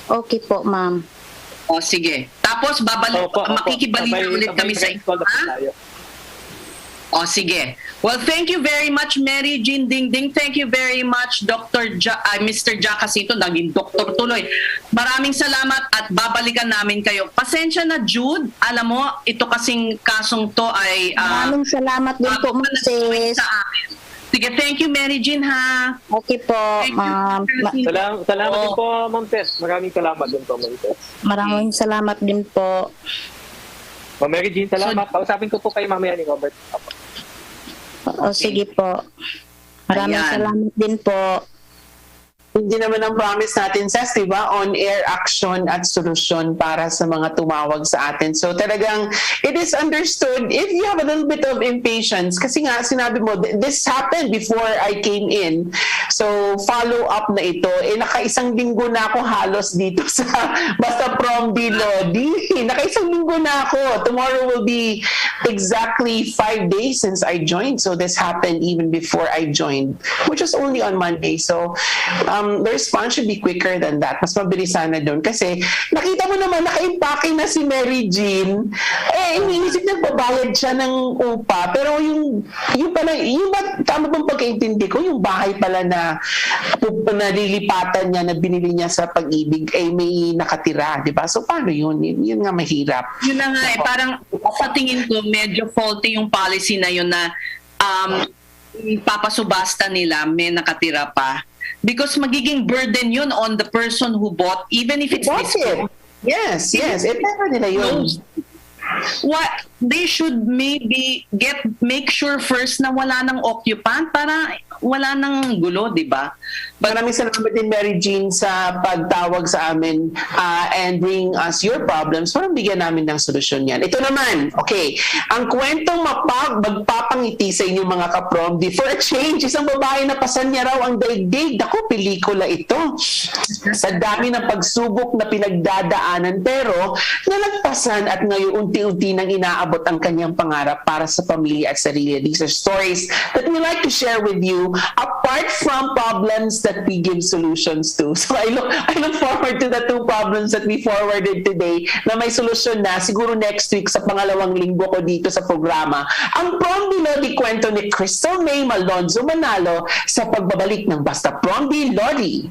Speaker 18: Okay po, ma'am.
Speaker 3: Sige. Tapos, makikibalita ulit kami sa ito. Sige. Well, thank you very much, Mary Jean Dingding. Thank you very much, Mr. Jack Jacinto. Naging doktor tuloy. Maraming salamat at babalikan namin kayo. Pasensya na, Jude. Alam mo, ito kasing kasong to ay...
Speaker 18: Maraming salamat din po, Mrs.
Speaker 3: Sige, thank you, Mary Jean, ha?
Speaker 18: Okay po.
Speaker 5: Salamat din po, Ma'am Tess. Maraming salamat din po, Ma'am Tess.
Speaker 18: Maraming salamat din po.
Speaker 5: Ma'am Mary Jean, salamat. Kausapin ko po kayo mamaya ni Robert.
Speaker 18: Sige po. Maraming salamat din po.
Speaker 2: Hindi naman ang promise natin, Ses, di ba? On-air action at solusyon para sa mga tumawag sa atin. So talagang, it is understood if you have a little bit of impatience. Kasi nga, sinabi mo, this happened before I came in. So, follow up na ito. Naka-isang linggo na ako halos dito sa Basta Promdi, Lodi. Naka-isang linggo na ako. Tomorrow will be exactly 5 days since I joined. So, this happened even before I joined, which was only on Monday. So, the response should be quicker than that. Mas mabilis sana doon. Kasi nakita mo naman, naka-impake na si Mary Jean. Iniisip na babayad siya ng upa. Pero yung tama bang pagkaintindi ko, yung bahay pala na nalilipatan niya, na binili niya sa pag-ibig, may nakatira. Diba? So paano yun? Yun nga mahirap.
Speaker 3: Yun na nga parang sa tingin ko, medyo faulty yung policy na yun na papasubasta nila, may nakatira pa. Because magiging burden yun on the person who bought, even if it's this.
Speaker 2: Yes. Pera nila yun.
Speaker 3: What they should maybe make sure first na wala ng occupant para wala nang gulo, di ba?
Speaker 2: Maraming salamat din, Mary Jean, sa pagtawag sa amin and bring us your problems para bigyan namin ng solusyon yan. Ito naman, okay, ang kwentong magpapangiti sa inyong mga kapromdi. For a change, isang babae na pasan niya raw ang daigdig. Naku, pelikula ito. Sa dami ng pagsubok na pinagdadaanan, pero nalagpasan at ngayon unti-unti nang inaabot ang kanyang pangarap para sa pamilya at sarili. These are stories that we like to share with you apart from problems that we give solutions to. So I look forward to the 2 problems that we forwarded today na may solusyon na siguro next week sa pangalawang linggo ko dito sa programa. Ang Promdi Lodi kwento ni Crystal May Malonzo Manalo sa pagbabalik ng Basta Promdi Lodi.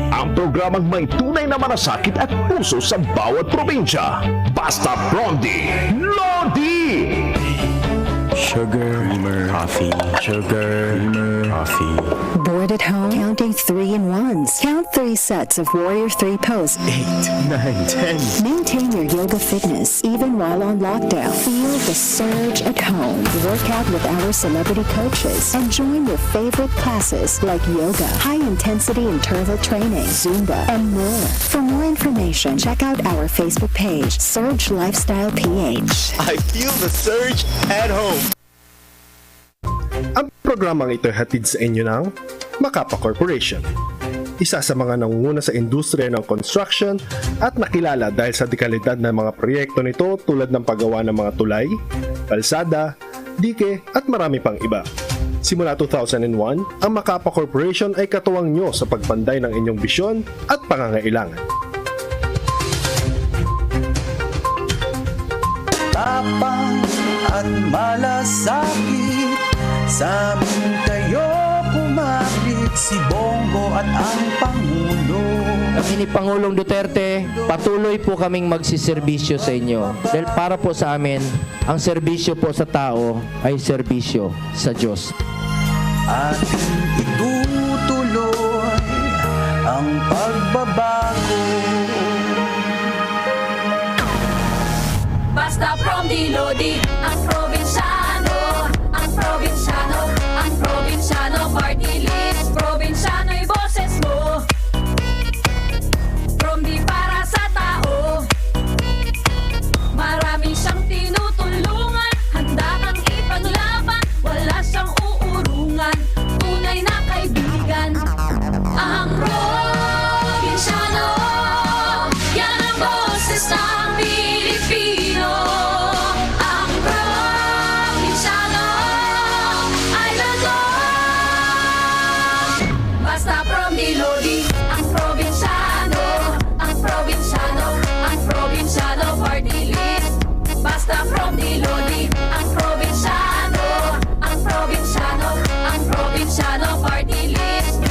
Speaker 1: Ang programang may tunay na malasakit at puso sa bawat probinsya. Basta Promdi Lodi!
Speaker 11: Sugar, creamer, coffee, sugar, creamer, coffee.
Speaker 12: Bored at home? Counting 3-in-1s. Count 3 sets of Warrior 3 pose.
Speaker 17: 8, 9, 10.
Speaker 12: Maintain your yoga fitness even while on lockdown. Feel the surge at home. Work out with our celebrity coaches and join your favorite classes like yoga, high-intensity interval training, Zumba, and more. For more information, check out our Facebook page, Surge Lifestyle PH.
Speaker 17: I feel the surge at home.
Speaker 4: Ang programang ito ay hatid sa inyo ng Macapa Corporation. Isa sa mga nangunguna sa industriya ng construction at nakilala dahil sa dekalidad ng mga proyekto nito tulad ng paggawa ng mga tulay, kalsada, dike at marami pang iba. Simula 2001, ang Macapa Corporation ay katuwang nyo sa pagpanday ng inyong bisyon at pangangailangan.
Speaker 6: Tapang at malasakit, sa amin kayo kumapit, si Bongo at ang Pangulo.
Speaker 13: Kami ni Pangulong Duterte, patuloy po kaming magsiservisyo sa inyo. Dahil para po sa amin, ang serbisyo po sa tao ay serbisyo sa Diyos.
Speaker 6: Ating itutuloy ang pagbabago.
Speaker 14: Basta Promdi Lodi, ang probinsyano, ang probinsyano, ang probinsyano party list. Probinsyano'y boses mo, Promdi para sa tao. Marami siyang tinutulungan, handa kang ipaglaban, wala siyang uurungan, tunay na kaibigan. Ang probinsyano, yan ang boses ng Pilipino. Ang probinsyano ay lagos. Basta Promdi Lodi, ang probinsyano, ang probinsyano, ang probinsyano party list. Basta Promdi Lodi, ang probinsyano, ang probinsyano, ang probinsyano party list.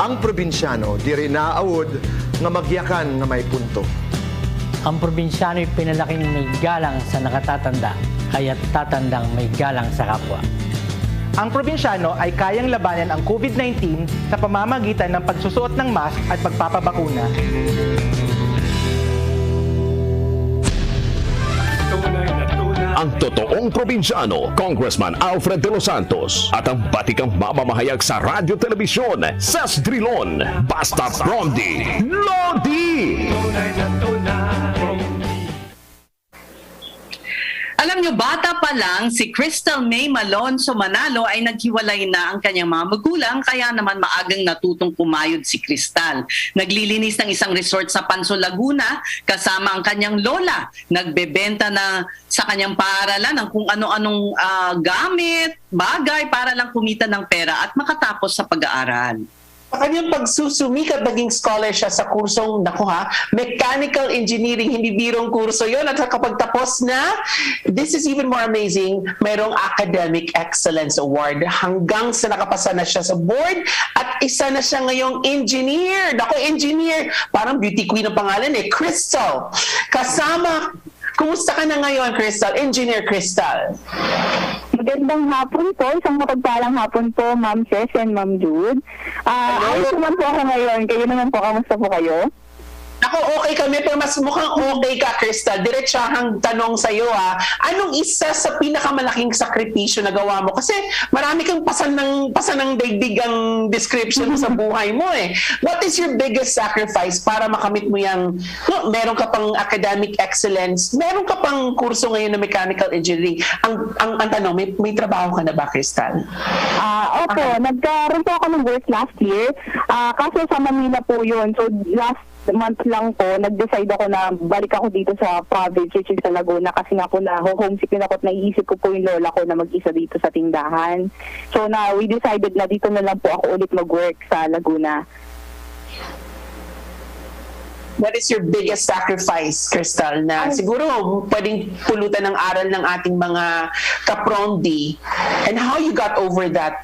Speaker 17: Ang probinsyano, di rin naaawod nga magyakan nga may punto.
Speaker 22: Ang probinsyano'y pinalaking may galang sa nakatatanda, kaya't tatandang may galang sa kapwa.
Speaker 23: Ang probinsyano ay kayang labanan ang COVID-19 sa pamamagitan ng pagsusuot ng mask at pagpapabakuna.
Speaker 1: Ang totoong probinsyano, Congressman Alfred Delos Santos at ang batikang mamamahayag sa radyo telebisyon, Drilon, Basta Promdi Lodi!
Speaker 3: Alam nyo, bata pa lang, si Crystal May Malonzo Manalo ay naghiwalay na ang kanyang mga magulang, kaya naman maagang natutong kumayod si Crystal. Naglilinis ng isang resort sa Panso, Laguna, kasama ang kanyang lola. Nagbebenta na sa kanyang paaralan ng kung ano-anong gamit, bagay para lang kumita ng pera at makatapos sa pag-aaral.
Speaker 2: Sa kanyang pagsusumikap, naging scholar siya sa kursong, mechanical engineering, hindi birong kurso yon. At kapag tapos na, this is even more amazing, mayroong Academic Excellence Award hanggang sa nakapasa na siya sa board at isa na siya ngayong engineer. Engineer, parang beauty queen ang pangalan Crystal. Kasama, kumusta ka na ngayon, Crystal? Engineer Crystal.
Speaker 7: Magandang hapon po. Isang mapagpalang hapon po, Ma'am Ces and Ma'am Jude. Ayos naman po ako ngayon. Kayo naman po, kamusta po kayo?
Speaker 2: Ako, okay kami, pero mas mukhang okay ka, Crystal. Diretsahang tanong sa'yo, anong isa sa pinakamalaking sakripisyo na gawa mo? Kasi marami kang pasan ng daigdig ang description mo sa buhay mo eh. What is your biggest sacrifice para makamit mo yung, meron ka pang academic excellence, meron ka pang kurso ngayon na mechanical engineering. Ang tanong, may trabaho ka na ba, Crystal?
Speaker 7: Opo, nagkaroon po ako ng work last year. Kaso sa Manila po yun. So last month lang po, nag-decide ako na balik ako dito sa province, which is sa Laguna, kasi nga po na homesick din ako at naiisip ko po yung lola ko na mag-isa dito sa tindahan. So we decided na dito na lang po ako ulit mag-work sa Laguna.
Speaker 2: What is your biggest sacrifice, Crystal, na siguro pwedeng pulutan ng aral ng ating mga kapromdi, and how you got over that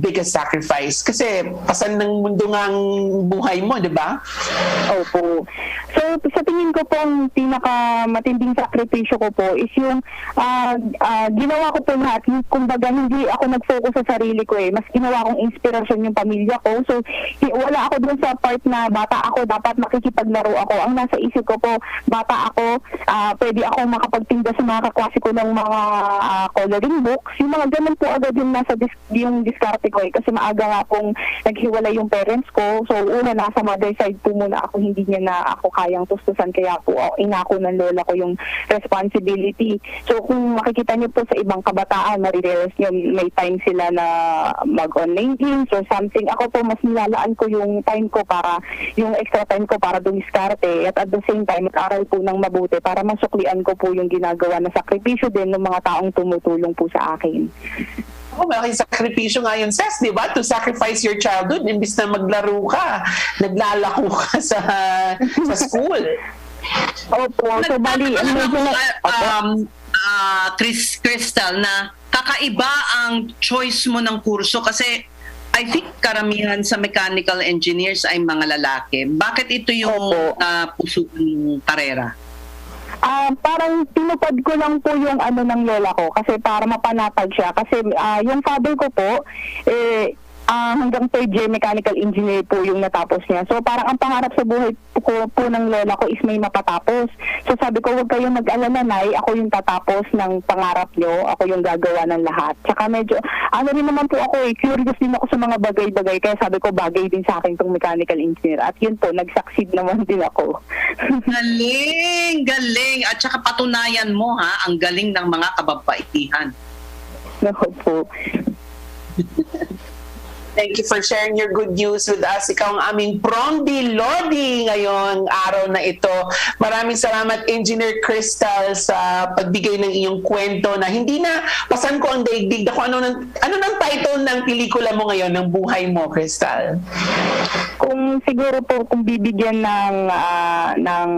Speaker 2: biggest sacrifice? Kasi pasan ng mundo nga ang buhay mo, di ba?
Speaker 7: Opo. So, sa tingin ko po, ang pinakamatinding sakripisyo ko po is yung ginawa ko po lahat. Kumbaga, hindi ako nag-focus sa sarili ko eh. Mas ginawa kong inspirasyon yung pamilya ko. So, wala ako dun sa part na bata ako, dapat makikipaglaro ako. Ang nasa isip ko po, bata ako, pwede ako makapagtinda sa mga kaklase ko ng mga coloring books. Yung mga ganun po agad yung nasa yung diskarte ko eh. Kasi maaga nga pong naghiwalay yung parents ko. So, una, nasa mother side po muna ako, hindi niya na ako kayang tustusan. Kaya po, inako ng lola ko yung responsibility. So, kung makikita niyo po sa ibang kabataan, marirealize niyo, may time sila na mag-online games or something. Ako po, mas nilalaan ko yung time ko para, yung extra time ko para dumiskarte. At the same time, mag-aral po ng mabuti para masuklian ko po yung ginagawa na sakripisyo din ng mga taong tumutulong po sa akin.
Speaker 2: Malaking sakripisyo nga yun, Ses, di ba? To sacrifice your childhood, imbis na maglaro ka, naglalako ka sa school.
Speaker 7: Opo, so bali,
Speaker 3: Crystal, na kakaiba ang choice mo ng kurso kasi I think karamihan sa mechanical engineers ay mga lalaki. Bakit ito yung puso ng karera?
Speaker 7: Parang tinupad ko lang po yung ano ng lola ko kasi para mapanatag siya. Kasi yung father ko po, hanggang third year mechanical engineer po yung natapos niya. So parang ang pangarap sa buhay ko po ng lola ko is may mapatapos. So sabi ko, huwag kayong mag-alala, Nay, ako yung tatapos ng pangarap nyo, ako yung gagawa ng lahat. Tsaka medyo, rin naman po ako curious din ako sa mga bagay-bagay, kaya sabi ko, bagay din sa akin tong mechanical engineer. At yun po, nag-succeed naman din ako.
Speaker 3: Galing! Galing! At saka patunayan mo ang galing ng mga kababaihan.
Speaker 7: Naku po.
Speaker 2: Thank you for sharing your good news with us. Ikaw ang aming Promdi Lodi ngayong araw na ito. Maraming salamat, Engineer Crystal, sa pagbigay ng iyong kwento na hindi na pasan ko ang daigdig. Ano nang title ng pelikula mo ngayon, ng buhay mo, Crystal?
Speaker 7: Kung siguro po, kung bibigyan ng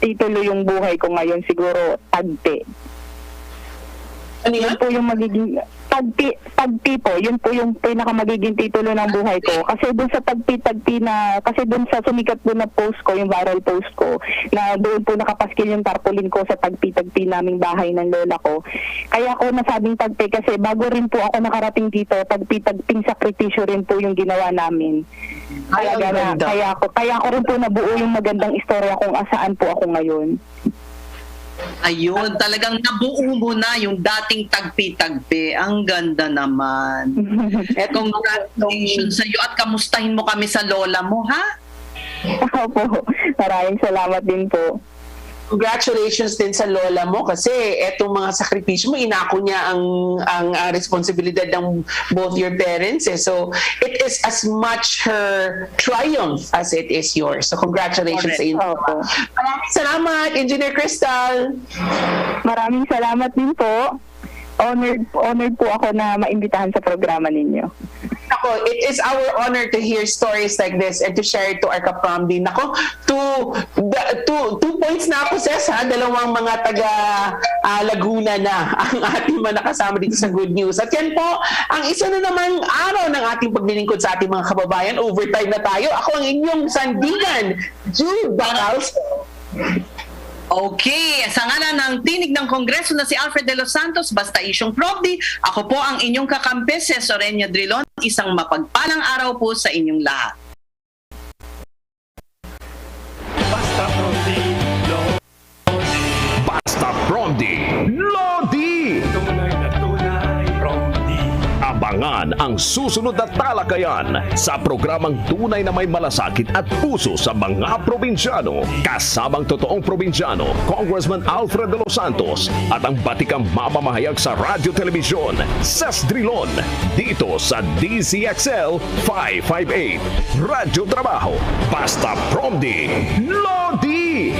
Speaker 7: titulo yung buhay ko ngayon, siguro Tagpi.
Speaker 2: Ano yan?
Speaker 7: Yun po yung magiging Tagpi po, yun po yung pinakamagiging titulo ng buhay ko. Kasi dun sa Tagpi na, kasi dun sa sumikat po na post ko, yung viral post ko, na doon po nakapaskil yung tarpaulin ko sa Tagpi naming bahay ng lola ko. Kaya ako nasabing Tagpi kasi bago rin po ako nakarating dito, Tagping sakripisyo rin po yung ginawa namin. Kaya ako rin po nabuo yung magandang istorya kung asaan po ako ngayon.
Speaker 3: Ayun, talagang nabuo mo na yung dating tagpi-tagpi. Ang ganda naman. Congratulations sa iyo at kamustahin mo kami sa lola mo, ha?
Speaker 7: Opo, maraming salamat din po.
Speaker 2: Congratulations din sa lola mo kasi etong mga sakripisyo mo, inako niya ang responsibilidad ng both your parents. So, it is as much her triumph as it is yours. So, congratulations sa inyo. Maraming salamat, Engineer Crystal.
Speaker 7: Maraming salamat din po. Honored po ako na maimbitahan sa programa ninyo.
Speaker 2: Nako, it is our honor to hear stories like this and to share it to our kapromdi. Nako, two points na ako, Ses, ha? Dalawang mga taga Laguna na ang ating mga nakasama dito sa Good News. At yan po, ang isa na namang araw ng ating paglilingkod sa ating mga kababayan. Overtime na tayo. Ako ang inyong sandigan, Jude Bacalso.
Speaker 3: Okay, sa ngalan ng tinig ng Kongreso na si Alfred Delos Santos, Basta Promdi, ako po ang inyong kakampi, Cesorenia Drilon. Isang mapagpalang araw po sa inyong lahat.
Speaker 1: Basta Promdi, Lodi! Abangan ang susunod na talakayan sa programang tunay na may malasakit at puso sa mga probinsyano. Kasamang totoong probinsyano, Congressman Alfred de los Santos at ang batikang mamamahayag sa radyo-telebisyon, Ses Drilon, dito sa DCXL 558. Radyo Trabaho, Basta Promdi, Lodi!